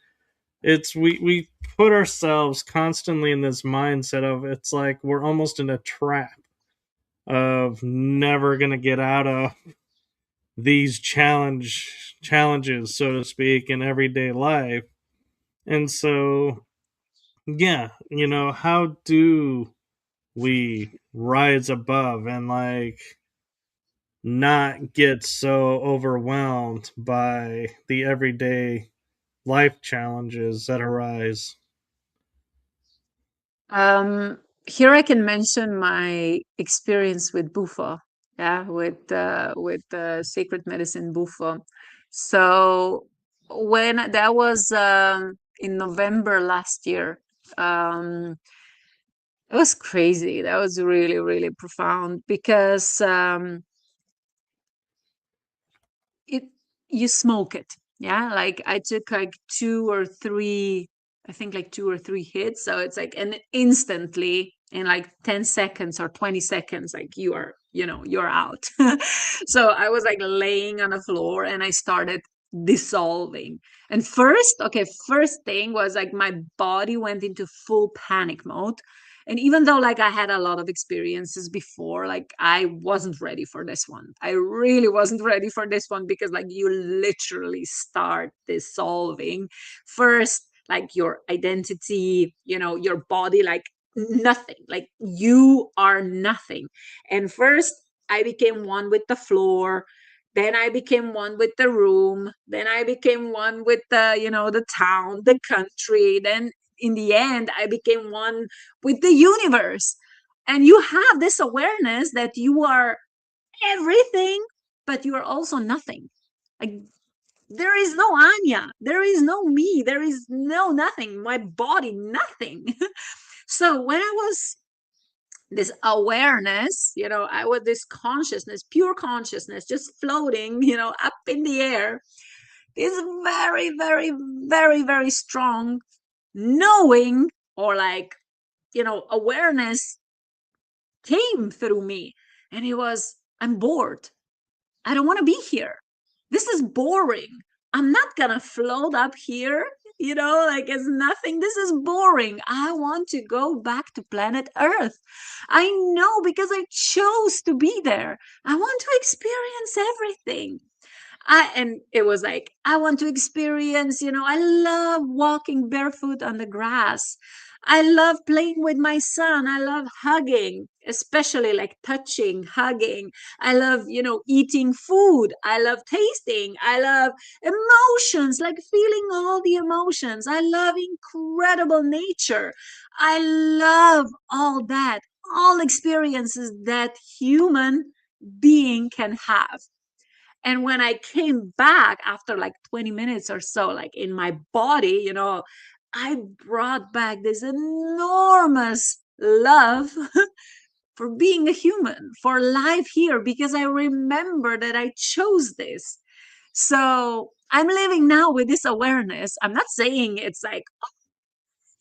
it's we put ourselves constantly in this mindset of it's like we're almost in a trap of never gonna get out of these challenges, so to speak, in everyday life. And so yeah, how do we rise above and like not get so overwhelmed by the everyday life challenges that arise? Um, Here I can mention my experience with Bufo, yeah, with sacred medicine Bufo. So when that was in November last year, um, it was crazy. That was really, really profound because it you smoke it, yeah. Like I took like two or three, I think like 2 or 3 hits, so it's like, and instantly in like 10 seconds or 20 seconds, like you're out. So I was like laying on the floor and I started dissolving. And first thing was like my body went into full panic mode. And even though like I had a lot of experiences before, like I wasn't ready for this one. I really wasn't ready for this one because like you literally start dissolving first, like your identity, your body, like nothing, like you are nothing. And first I became one with the floor, then I became one with the room, then I became one with the town, the country, then in the end I became one with the universe. And you have this awareness that you are everything, but you are also nothing. Like there is no Anya, there is no me, there is no nothing, my body, nothing. So when I was this awareness, I was this consciousness, pure consciousness, just floating, up in the air, is very, very, very, very strong knowing, or like awareness came through me. And it was, I'm bored, I don't want to be here, this is boring, I'm not gonna float up here, like it's nothing, this is boring, I want to go back to planet Earth. I know, because I chose to be there, I want to experience everything. And it was like, I want to experience, I love walking barefoot on the grass. I love playing with my son. I love hugging, especially like touching, hugging. I love, eating food. I love tasting. I love emotions, like feeling all the emotions. I love incredible nature. I love all that, all experiences that human being can have. And when I came back after like 20 minutes or so, like in my body, I brought back this enormous love for being a human, for life here, because I remember that I chose this. So I'm living now with this awareness. I'm not saying it's like,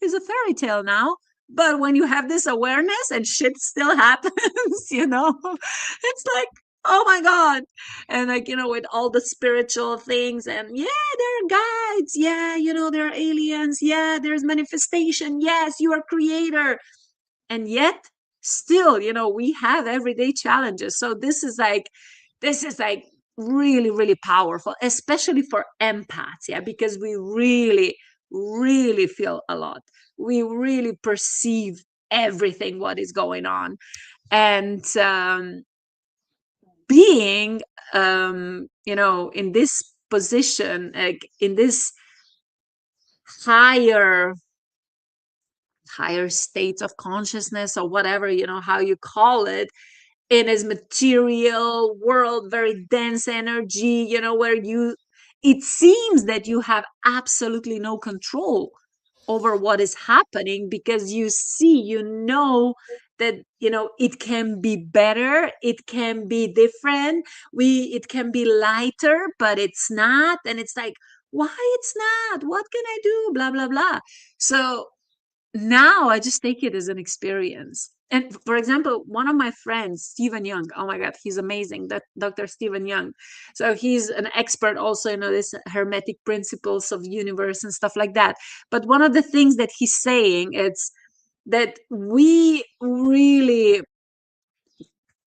it's a fairy tale now. But when you have this awareness and shit still happens, it's like, oh my God. And like, with all the spiritual things, and yeah, there are guides. Yeah, there are aliens. Yeah, there's manifestation. Yes, you are creator. And yet, still, we have everyday challenges. So this is like really, really powerful, especially for empaths. Yeah, because we really, really feel a lot. We really perceive everything what is going on. And being in this position, like in this higher higher states of consciousness, or whatever, how you call it, in his material world, very dense energy, where it seems that you have absolutely no control over what is happening, because you see, that it can be better, it can be different, it can be lighter, but it's not. And it's like, why it's not? What can I do? Blah blah blah. So now I just take it as an experience. And for example, one of my friends, Stephen Young, oh my God, he's amazing. That Dr. Stephen Young. So he's an expert also in this hermetic principles of universe and stuff like that. But one of the things that he's saying is that we really,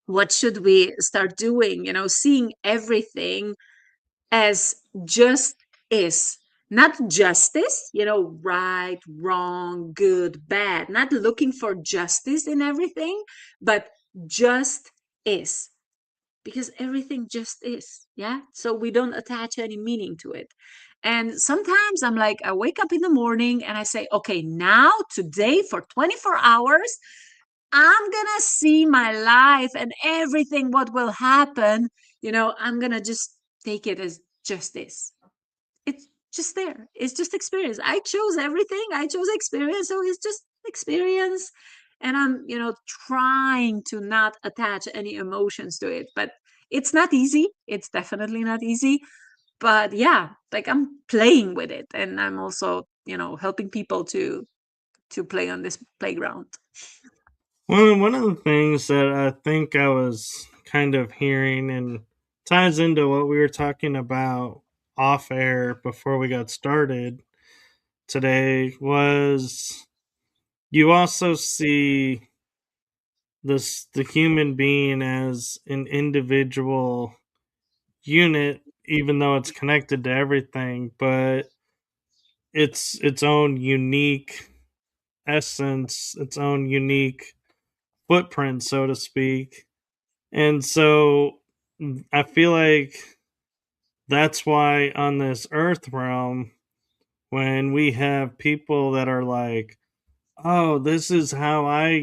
what should we start doing? Seeing everything as just is, not justice, right, wrong, good, bad, not looking for justice in everything, but just is, because everything just is. Yeah, so we don't attach any meaning to it. And sometimes I'm like, I wake up in the morning and I say, okay, now today for 24 hours I'm gonna see my life and everything what will happen. I'm gonna just take it as just this. It's just there. It's just experience. I chose everything. I chose experience. So it's just experience. And I'm, trying to not attach any emotions to it. But it's not easy. It's definitely not easy. But yeah, like I'm playing with it. And I'm also, helping people to play on this playground. One of the things that I think I was kind of hearing and ties into what we were talking about off air before we got started today was you also see the human being as an individual unit, even though it's connected to everything, but its own unique essence, its own unique footprint, so to speak. And so I feel like that's why on this earth realm, when we have people that are like, oh, this is how I,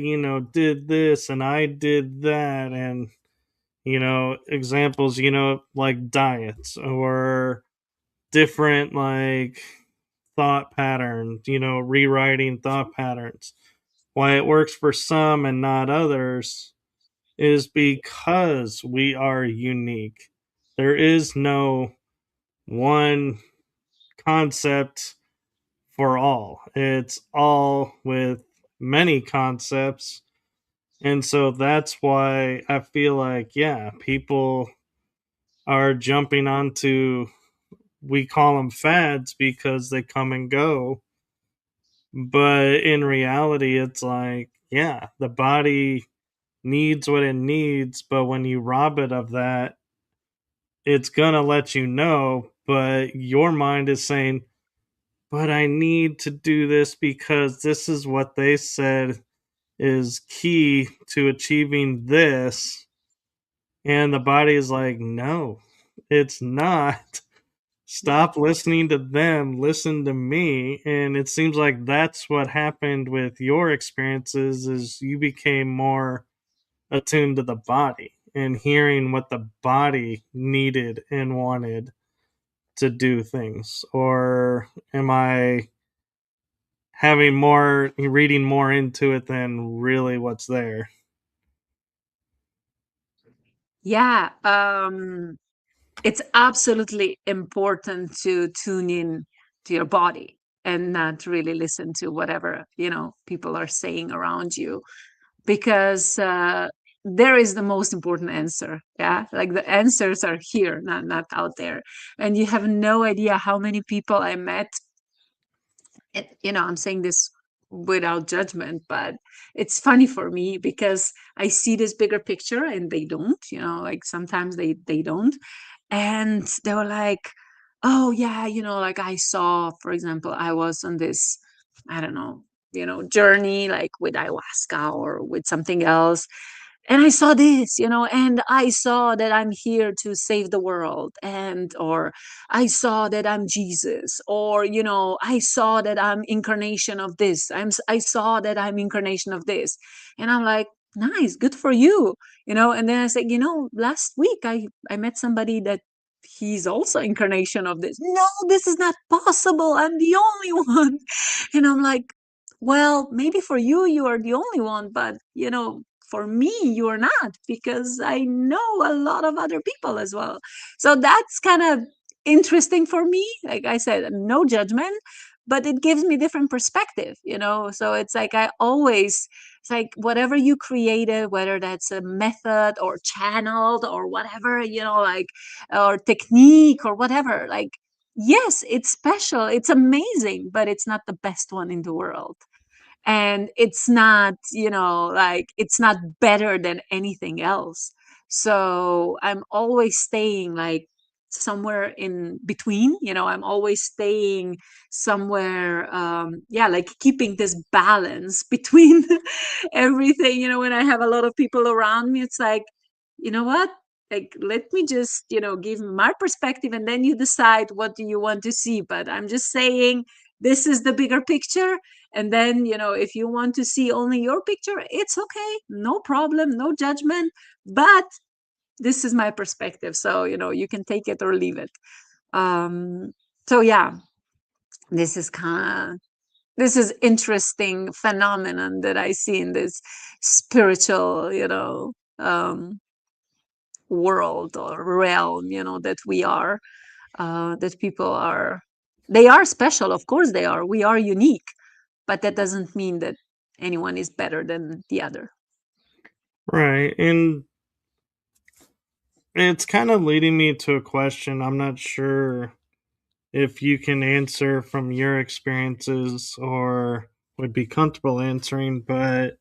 did this and I did that, and, examples, like diets or different, like, thought patterns, rewriting thought patterns. Why it works for some and not others is because we are unique. There is no one concept for all. It's all with many concepts. And so that's why I feel like, yeah, people are jumping onto, we call them fads because they come and go. But in reality, it's like, yeah, the body needs what it needs. But when you rob it of that, it's going to let you know, but your mind is saying, but I need to do this because this is what they said is key to achieving this. And the body is like, no, it's not. Stop listening to them, listen to me. And it seems like that's what happened with your experiences is you became more attuned to the body and hearing what the body needed and wanted to do things. Or am I having more reading more into it than really what's there? Yeah, it's absolutely important to tune in to your body and not really listen to whatever, people are saying around you, because there is the most important answer. Yeah, like the answers are here, not out there. And you have no idea how many people I met. And, I'm saying this without judgment, but it's funny for me because I see this bigger picture and they don't, like sometimes they don't. And they were like, oh yeah, like I saw, for example, I was on this, I don't know, journey like with ayahuasca or with something else, and I saw this, and I saw that I'm here to save the world, and or I saw that I'm Jesus, or I saw that I'm incarnation of this, I saw that I'm incarnation of this. And I'm like, nice, good for you. And then I said, last week I met somebody that he's also incarnation of this. No, this is not possible, I'm the only one. And I'm like, well, maybe for you you are the only one, but for me you are not, because I know a lot of other people as well. So that's kind of interesting for me. Like I said, no judgment, but it gives me different perspective. So it's like I always, it's like whatever you created, whether that's a method or channeled or whatever, like, or technique or whatever, like, yes, it's special, it's amazing, but it's not the best one in the world. And it's not, like, it's not better than anything else. So I'm always staying like somewhere in between. I'm always staying somewhere, yeah, like keeping this balance between everything. When I have a lot of people around me, it's like, what, like, let me just, give my perspective, and then you decide what do you want to see. But I'm just saying, this is the bigger picture. And then, if you want to see only your picture, it's okay, no problem, no judgment. But this is my perspective, so you can take it or leave it. um so yeah, this is kind of, this is interesting phenomenon that I see in this spiritual, world or realm, that we are, that people are, they are special, of course they are, we are unique, but that doesn't mean that anyone is better than the other. Right. And it's kind of leading me to a question I'm not sure if you can answer from your experiences or would be comfortable answering, but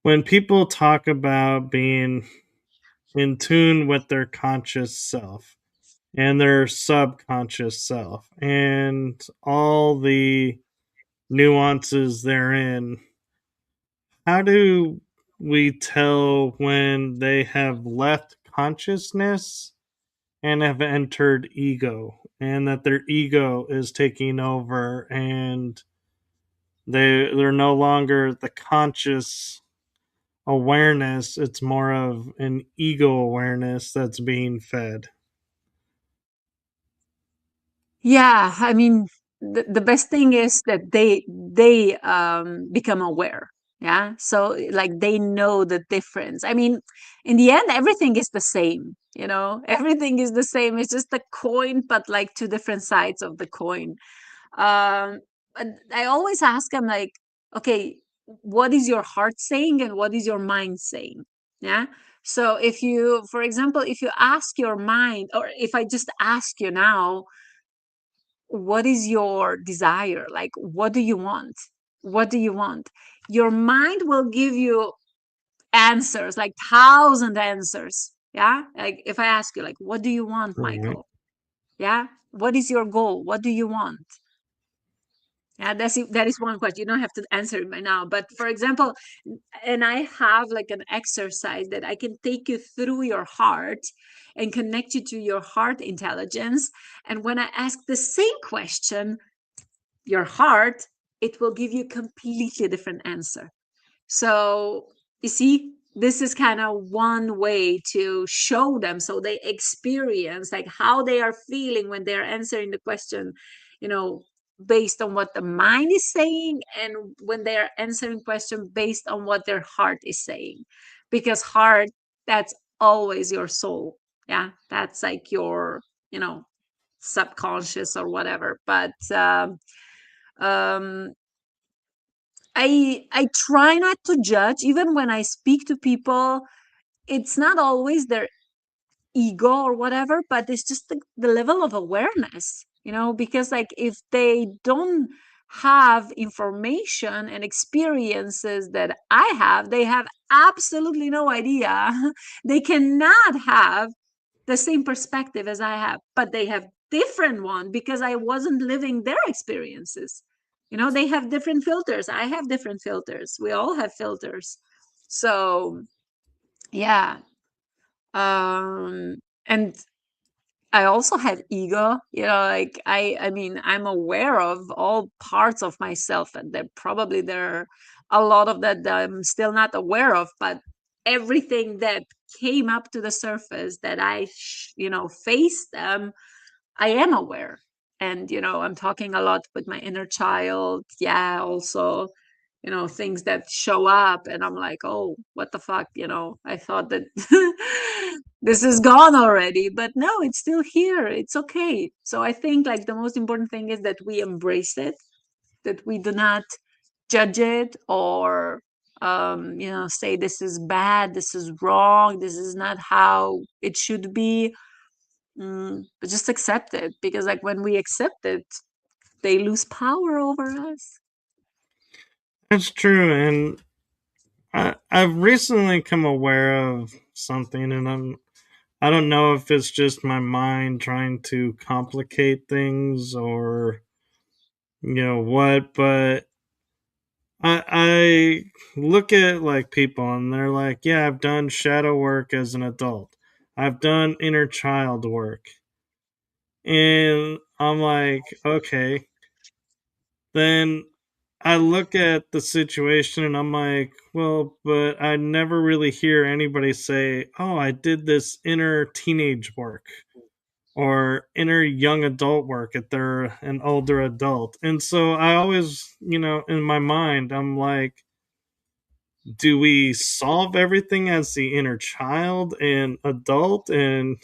when people talk about being in tune with their conscious self and their subconscious self and all the nuances therein, how do we tell when they have left consciousness and have entered ego and that their ego is taking over and they're no longer the conscious awareness, it's more of an ego awareness that's being fed? Yeah, I mean, the best thing is that they become aware. Yeah, so like they know the difference. I mean, in the end, everything is the same. Everything is the same. It's just a coin, but like two different sides of the coin. But I always ask them, like, okay, what is your heart saying and what is your mind saying? Yeah. So if you, for example, if you ask your mind, or if I just ask you now, what is your desire? Like, what do you want? What do you want? Your mind will give you answers, like thousand answers. Yeah. Like if I ask you, like, what do you want, Right. Michael? Yeah. What is your goal? What do you want? Yeah, that is one question. You don't have to answer it right now. But for example, and I have like an exercise that I can take you through your heart and connect you to your heart intelligence. And when I ask the same question, your heart, it will give you a completely different answer. So you see, this is kind of one way to show them so they experience like how they are feeling when they're answering the question, you know, based on what the mind is saying, and when they're answering question based on what their heart is saying. Because heart, that's always your soul. Yeah, that's like your, you know, subconscious or whatever. But um I try not to judge even when I speak to people. It's not always their ego or whatever, but it's just the level of awareness, you know, because like if they don't have information and experiences that I have, they have absolutely no idea. They cannot have the same perspective as I have, but they have different one because I wasn't living their experiences. You know, they have different filters. I have different filters. We all have filters. So yeah. And I also have ego, you know, like I mean, I'm aware of all parts of myself, and there are a lot of that I'm still not aware of, but everything that came up to the surface that you know, faced them, I am aware. And, you know, I'm talking a lot with my inner child. Yeah, also, you know, things that show up and I'm like, oh, what the fuck, you know, I thought that this is gone already, but no, it's still here. It's okay. So I think like the most important thing is that we embrace it, that we do not judge it or you know, say this is bad, this is wrong, this is not how it should be. But just accept it, because like when we accept it, they lose power over us. That's true. And I've recently come aware of something, and I don't know if it's just my mind trying to complicate things or what, but I look at like people and they're like, yeah, I've done shadow work as an adult. I've done inner child work. And I'm like, okay. Then I look at the situation and I'm like, well, but I never really hear anybody say, oh, I did this inner teenage work or inner young adult work if they're an older adult. And so I always, in my mind, I'm like, do we solve everything as the inner child and adult, and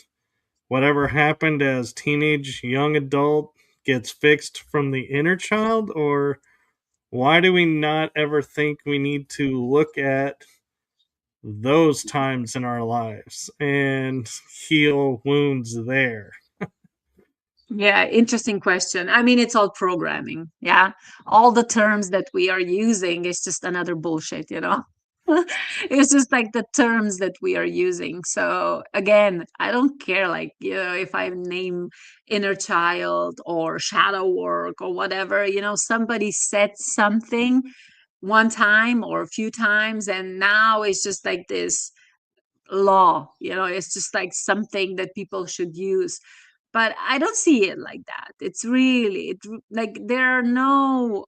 whatever happened as teenage young adult gets fixed from the inner child? Or why do we not ever think we need to look at those times in our lives and heal wounds there? Yeah, interesting question. I mean, it's all programming. Yeah. All the terms that we are using is just another bullshit, you know? It's just like the terms that we are using. So again, I don't care, like, you know, if I name inner child or shadow work or whatever, you know, somebody said something one time or a few times, and now it's just like this law, you know, it's just like something that people should use. But I don't see it like that. It's really like there are no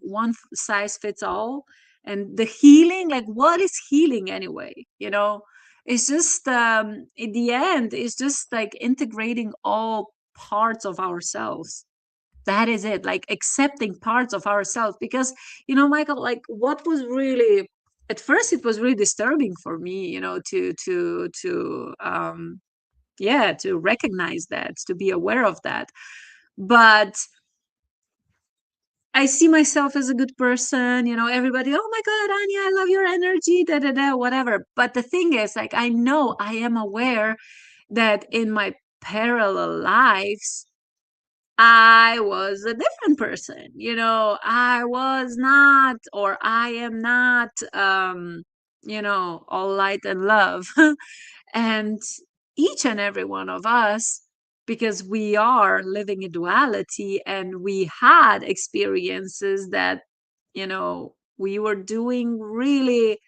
one size fits all. And the healing, like what is healing anyway, you know? It's just in the end, it's just like integrating all parts of ourselves. That is it, like accepting parts of ourselves. Because, you know, Michael, like what was really, at first it was really disturbing for me, you know, to yeah, to recognize that, to be aware of that. But I see myself as a good person, you know, everybody, oh my God, Anya, I love your energy, da da da, whatever. But the thing is, like, I know, I am aware that in my parallel lives, I was a different person, you know, I was not, or I am not, you know, all light and love. And each and every one of us, because we are living in duality and we had experiences that, we were doing really,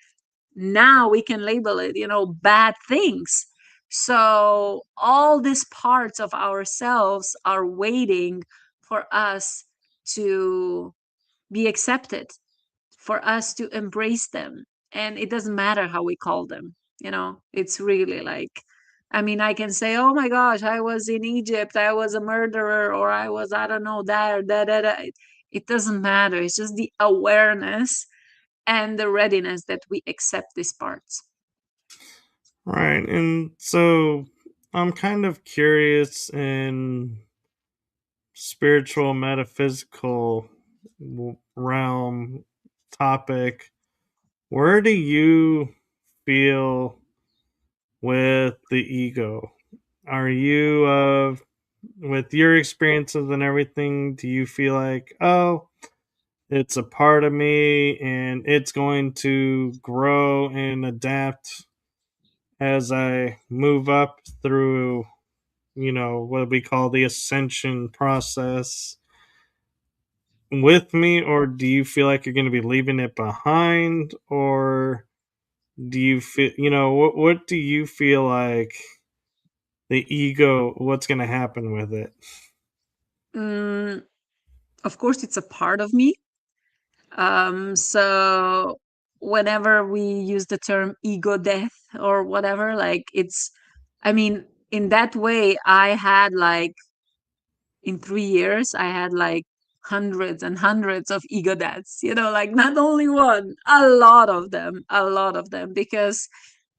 now we can label it, bad things. So all these parts of ourselves are waiting for us to be accepted, for us to embrace them. And it doesn't matter how we call them, it's really like, I mean, I can say, oh my gosh, I was in Egypt, I was a murderer, or I was, I don't know, that, or that. It doesn't matter. It's just the awareness and the readiness that we accept these parts. Right. And so I'm kind of curious in spiritual metaphysical realm topic, where do you feel with the ego? Are you with your experiences and everything, do you feel like, oh, it's a part of me and it's going to grow and adapt as I move up through, what we call the ascension process with me? Or do you feel like you're going to be leaving it behind? Or do you feel, what do you feel like the ego, what's going to happen with it? Mm, of course, it's a part of me. So whenever we use the term ego death or whatever, like I mean, in that way, I had like, in 3 years, I had like hundreds and hundreds of ego deaths, like not only one, a lot of them, because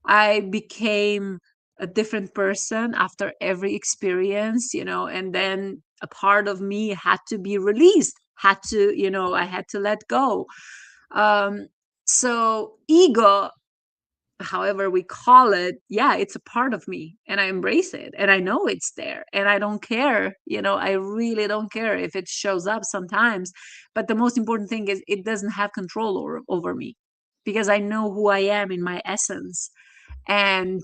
I became a different person after every experience, and then a part of me had to be released, I had to let go. Um, so ego, however we call it, yeah, it's a part of me and I embrace it and I know it's there and I don't care, I really don't care if it shows up sometimes. But the most important thing is it doesn't have control over me, because I know who I am in my essence. And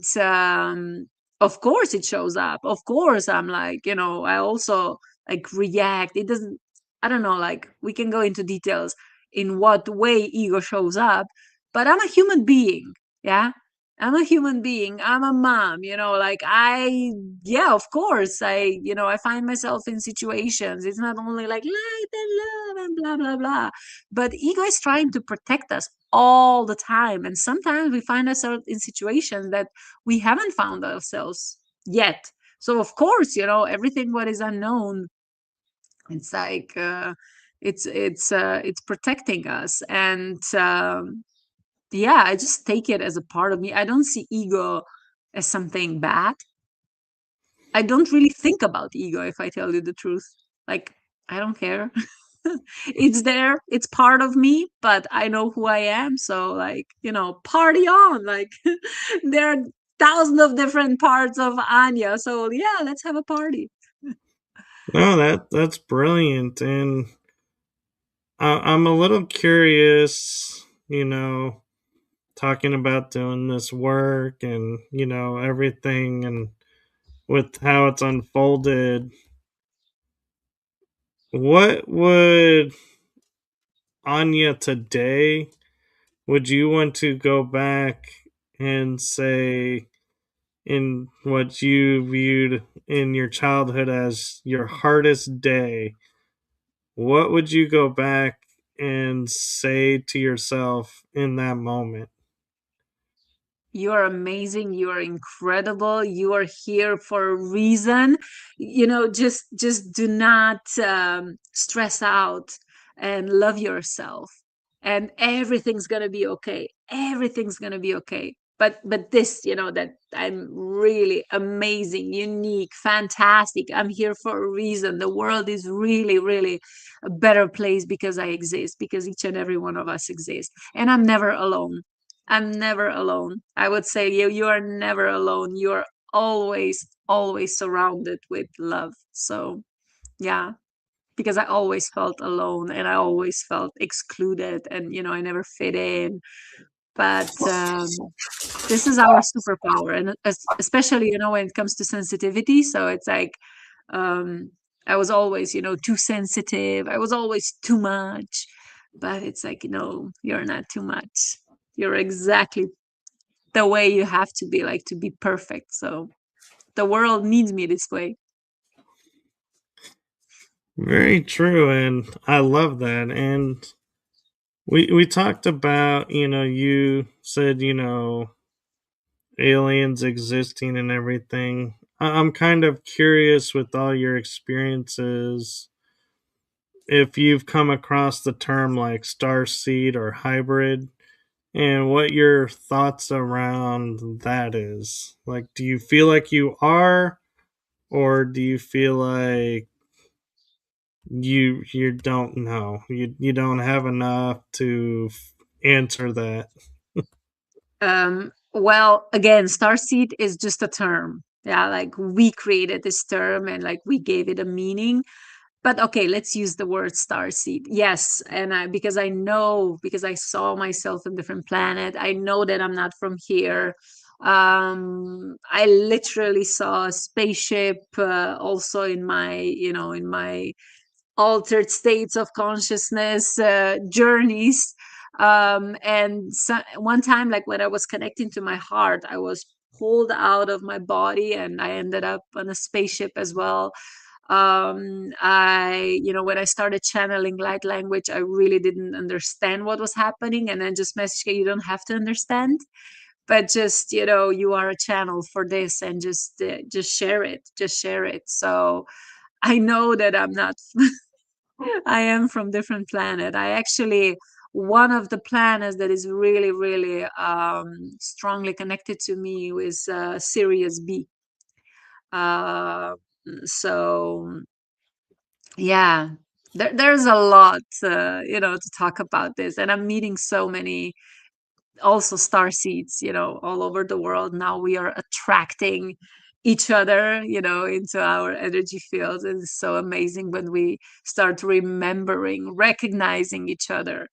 of course it shows up, of course I'm like, I also like react. It doesn't, I don't know, like we can go into details in what way ego shows up, but I'm a human being. Yeah, I'm a human being, I'm a mom, like yeah, of course I find myself in situations. It's not only like light and love and blah blah blah, but ego is trying to protect us all the time. And sometimes we find ourselves in situations that we haven't found ourselves yet. So of course, everything what is unknown, it's like it's protecting us. And yeah, I just take it as a part of me. I don't see ego as something bad. I don't really think about ego, if I tell you the truth. Like, I don't care. It's there, it's part of me, but I know who I am. So, like, party on. Like, there are thousands of different parts of Anya. So, yeah, let's have a party. No, that's brilliant. And I'm a little curious, talking about doing this work and, everything and with how it's unfolded. What would Anya today, would you want to go back and say in what you viewed in your childhood as your hardest day? What would you go back and say to yourself in that moment? You are amazing, you are incredible, you are here for a reason. Just do not stress out, and love yourself, and everything's gonna be okay. Everything's gonna be okay. But this, that I'm really amazing, unique, fantastic. I'm here for a reason. The world is really, really a better place because I exist, because each and every one of us exists, and I'm never alone. I'm never alone. I would say you are never alone. You are always, always surrounded with love. So yeah, because I always felt alone and I always felt excluded, and I never fit in. But this is our superpower, and especially, when it comes to sensitivity. So it's like, um, I was always, too sensitive. I was always too much. But it's like, no, you're not too much. You're exactly the way you have to be, like, to be perfect. So the world needs me this way. Very true, and I love that. And we talked about, you said, aliens existing and everything. I'm kind of curious with all your experiences if you've come across the term like star seed or hybrid, and what your thoughts around that is. Like, do you feel like you are, or do you feel like you don't know, you don't have enough to answer that? Well, again, starseed is just a term. Yeah, like we created this term and like we gave it a meaning. But okay, let's use the word starseed. Yes, and because I know, because I saw myself on different planet, I know that I'm not from here. I literally saw a spaceship, also in my, in my altered states of consciousness journeys. And so, one time, like when I was connecting to my heart, I was pulled out of my body and I ended up on a spaceship as well. When I started channeling light language, I really didn't understand what was happening, and then just message, "Okay, you don't have to understand, but just, you are a channel for this, and just share it, just share it." So I know that I'm not I am from different planet. I actually, one of the planets that is really, really strongly connected to me is Sirius B. Uh, so yeah, there's a lot, to talk about this, and I'm meeting so many also star seeds, all over the world. Now we are attracting each other, into our energy fields. It's so amazing when we start remembering, recognizing each other.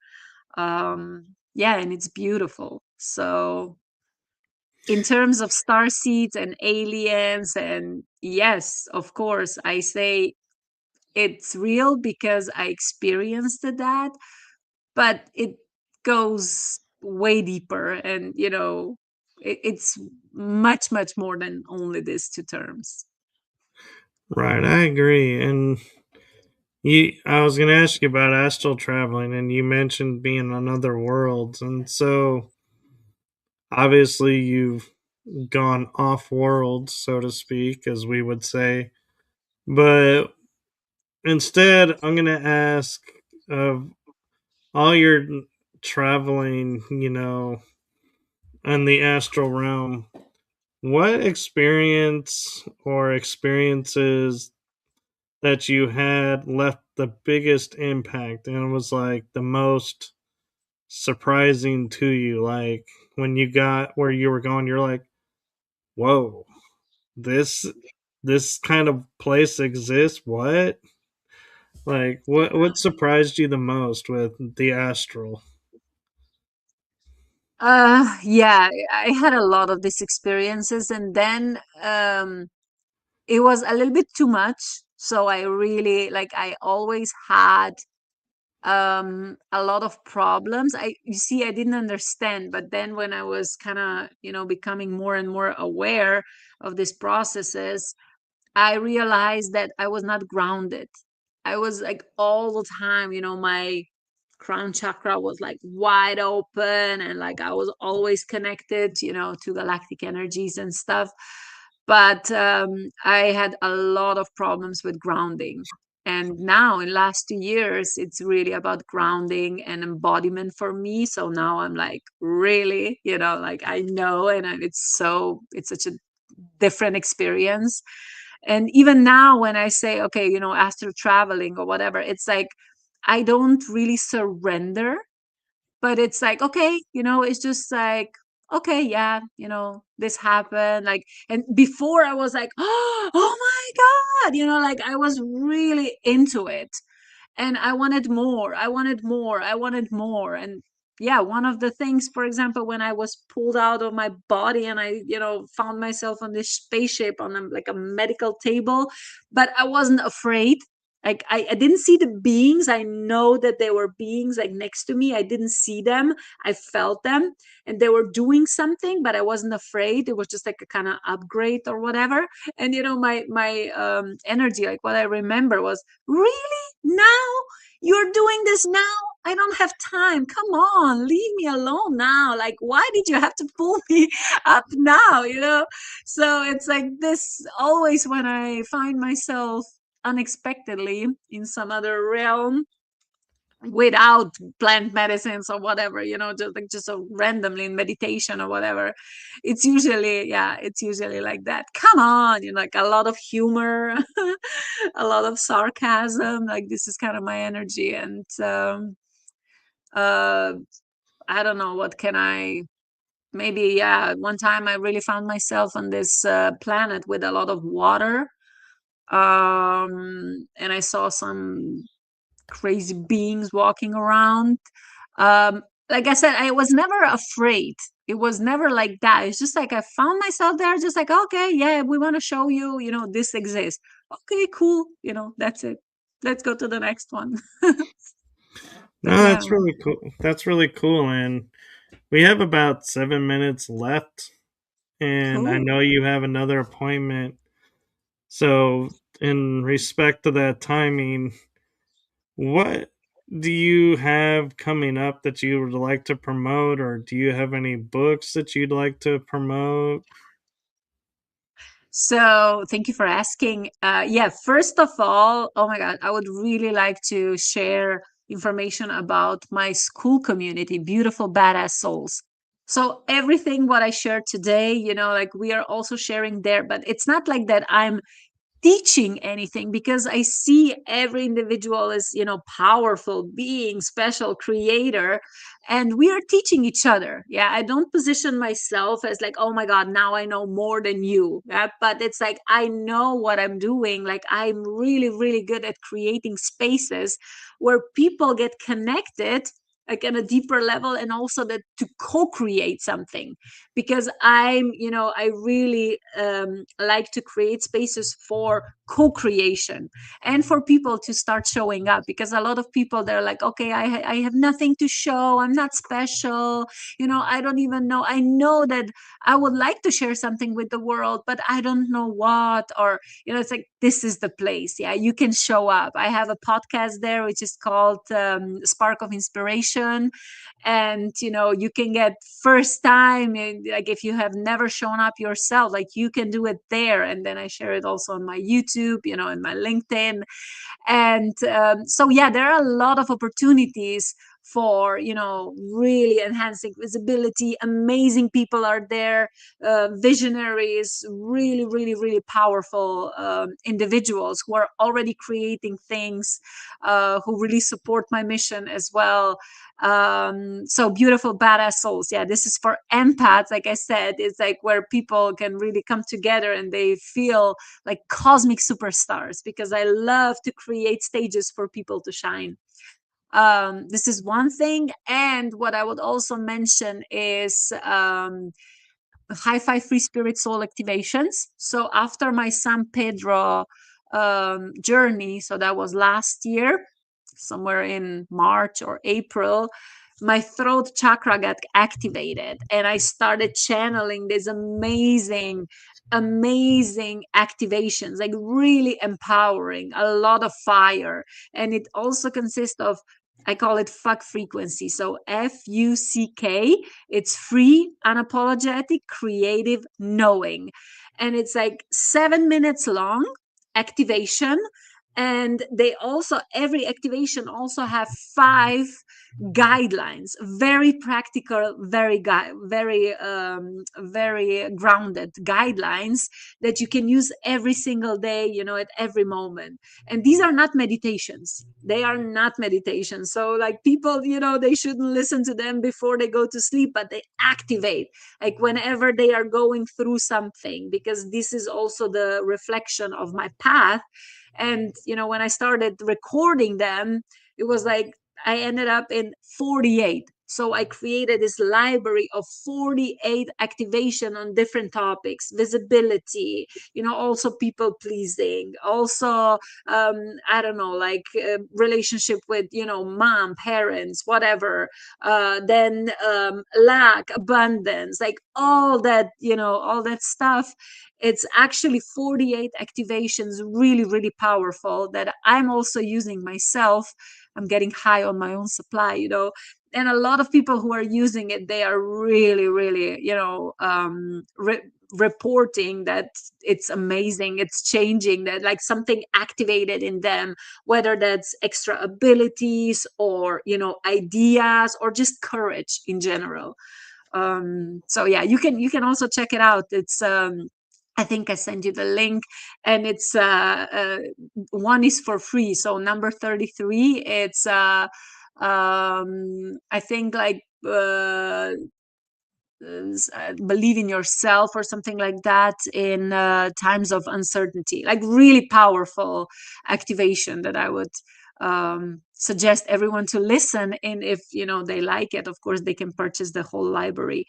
Yeah, and it's beautiful. So in terms of star seeds and aliens, and yes, of course, I say it's real because I experienced that, but it goes way deeper, and it's much, much more than only these two terms. Right, I agree. And I was going to ask you about astral traveling, and you mentioned being on other worlds, and so obviously you've gone off world, so to speak, as we would say. But instead, I'm going to ask, of all your traveling, in the astral realm, what experience or experiences that you had left the biggest impact and was like the most surprising to you? Like when you got where you were going, you're like, whoa, this this kind of place exists? What? Like what surprised you the most with the astral? Yeah, I had a lot of these experiences, and then it was a little bit too much. So I really, like, I always had a lot of problems. You see, I didn't understand, but then when I was kind of, becoming more and more aware of these processes, I realized that I was not grounded. I was like all the time, my crown chakra was like wide open, and like I was always connected, to galactic energies and stuff. But I had a lot of problems with grounding. And now in last 2 years, it's really about grounding and embodiment for me. So now I'm like, really, like I know, and it's such a different experience. And even now when I say, okay, astral traveling or whatever, it's like I don't really surrender, but it's like, okay, it's just like, okay, yeah, this happened. Like, and before I was like, oh my God, like I was really into it, and I wanted more, I wanted more, I wanted more. And yeah, one of the things, for example, when I was pulled out of my body and I, found myself on this spaceship on like a medical table, but I wasn't afraid. Like I didn't see the beings. I know that there were beings like next to me. I didn't see them. I felt them and they were doing something, but I wasn't afraid. It was just like a kind of upgrade or whatever. And my energy, like what I remember was, really? Now you're doing this now? I don't have time. Come on, leave me alone now. Like, why did you have to pull me up now? So it's like this always when I find myself unexpectedly in some other realm without plant medicines or whatever, just so randomly in meditation or whatever. It's usually like that. Come on, like a lot of humor, a lot of sarcasm. Like this is kind of my energy. And uh I don't know, what can I maybe, yeah, one time I really found myself on this planet with a lot of water. And I saw some crazy beings walking around. Like I said, I was never afraid. It was never like that. It's just like I found myself there, just like, okay, yeah, we want to show you, this exists. Okay, cool. That's it. Let's go to the next one. No, But yeah, that's really cool. That's really cool. And we have about 7 minutes left. And I cool. know you have another appointment. So, in respect to that timing, what do you have coming up that you would like to promote, or do you have any books that you'd like to promote? So thank you for asking. Yeah, first of all, oh my God, I would really like to share information about my school community, Beautiful Badass Souls. So everything what I shared today, like we are also sharing there, but it's not like that I'm teaching anything, because I see every individual is, powerful being, special creator, and we are teaching each other. Yeah, I don't position myself as like, oh my God, now I know more than you. Yeah, but it's like I know what I'm doing. Like I'm really, really good at creating spaces where people get connected, like on a deeper level, and also that to co-create something, because I really like to create spaces for co-creation and for people to start showing up, because a lot of people, they're like, okay, I have nothing to show, I'm not special, I don't even know, I know that I would like to share something with the world, but I don't know what. Or it's like, this is the place. Yeah, you can show up. I have a podcast there which is called Spark of Inspiration, and you can get first time, like if you have never shown up yourself, like you can do it there. And then I share it also on my YouTube, and my LinkedIn. And so yeah, there are a lot of opportunities for really enhancing visibility. Amazing people are there, visionaries, really, really, really powerful individuals who are already creating things, who really support my mission as well. So Beautiful Badass Souls, yeah, this is for empaths. Like I said, it's like where people can really come together and they feel like cosmic superstars, because I love to create stages for people to shine. This is one thing. And what I would also mention is high five free spirit soul activations. So after my San Pedro journey, so that was last year, somewhere in March or April, my throat chakra got activated and I started channeling these amazing activations, like really empowering, a lot of fire. And it also consists of, I call it fuck frequency. So FUCK, it's free, unapologetic, creative knowing. And it's like 7 minutes long activation. And they also, every activation also have 5 guidelines, very practical, very grounded guidelines that you can use every single day, at every moment. And these are not meditations. They are not meditations. So like people, they shouldn't listen to them before they go to sleep, but they activate like whenever they are going through something, because this is also the reflection of my path. And when I started recording them, it was like I ended up in 48. So I created this library of 48 activation on different topics: visibility, also people pleasing, also I don't know, like relationship with mom, parents, whatever, then lack, abundance, like all that, all that stuff. It's actually 48 activations, really, really powerful, that I'm also using myself. I'm getting high on my own supply, and a lot of people who are using it, they are really, really, reporting that it's amazing, it's changing, that like something activated in them, whether that's extra abilities or ideas or just courage in general. So yeah, you can also check it out. It's I think I sent you the link, and it's one is for free. So number 33, it's I think like believe in yourself or something like that in times of uncertainty, like really powerful activation that I would suggest everyone to listen. And if they like it, of course they can purchase the whole library.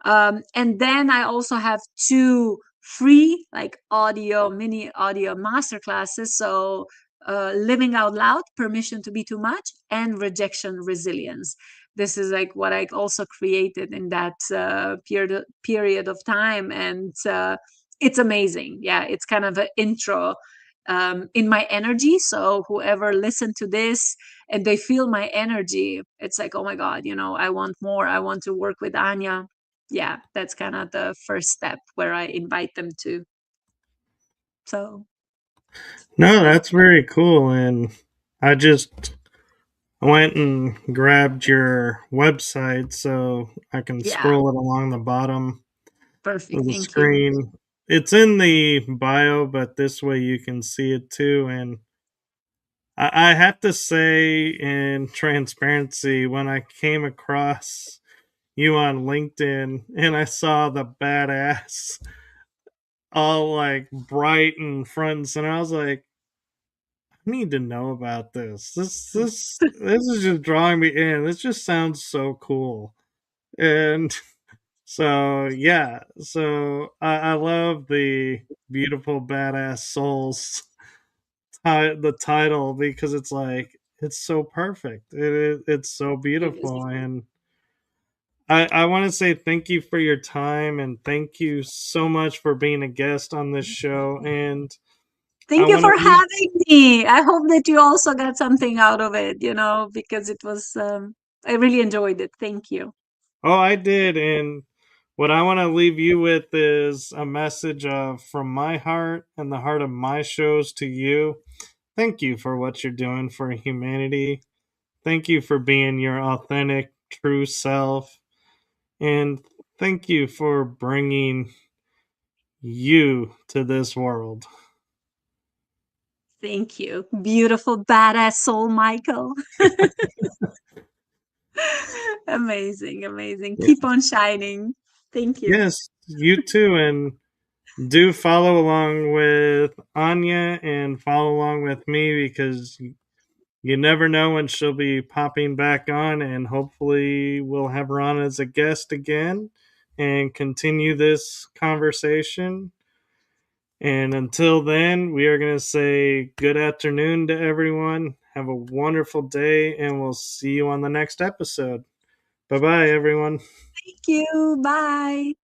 And then I also have two free like mini audio master classes. So living out loud, permission to be too much, and rejection resilience. This is like what I also created in that period of time, and it's amazing. Yeah, it's kind of an intro in my energy. So whoever listened to this and they feel my energy, it's like, oh my god, I want more. I want to work with Anja. Yeah, that's kind of the first step where I invite them to. So No, that's very cool. And I just went and grabbed your website so I can yeah, scroll it along the bottom of perfect. the Thank you. screen. It's in the bio, but this way you can see it too. And I have to say, in transparency, when I came across you on LinkedIn and I saw the badass all like bright and front and center, I was like, I need to know about this. This is just drawing me in. This just sounds so cool. And so yeah, so I love the beautiful badass souls the title because it's like it's so perfect. It's so It is. beautiful, and I want to say thank you for your time and thank you so much for being a guest on this show. And I Thank you want to for leave. having me. I hope that you also got something out of it, because it was, I really enjoyed it. Thank you. Oh, I did, and what I want to leave you with is a message of from my heart and the heart of my shows to you. Thank you for what you're doing for humanity. Thank you for being your authentic, true self. And thank you for bringing you to this world. Thank you. Beautiful, badass soul, Michael. Amazing, amazing. Yeah. Keep on shining. Thank you. Yes, you too. And do follow along with Anya and follow along with me because you never know when she'll be popping back on. And hopefully, we'll have her on as a guest again and continue this conversation. And until then, we are going to say good afternoon to everyone. Have a wonderful day, and we'll see you on the next episode. Bye bye, everyone. Thank you. Bye.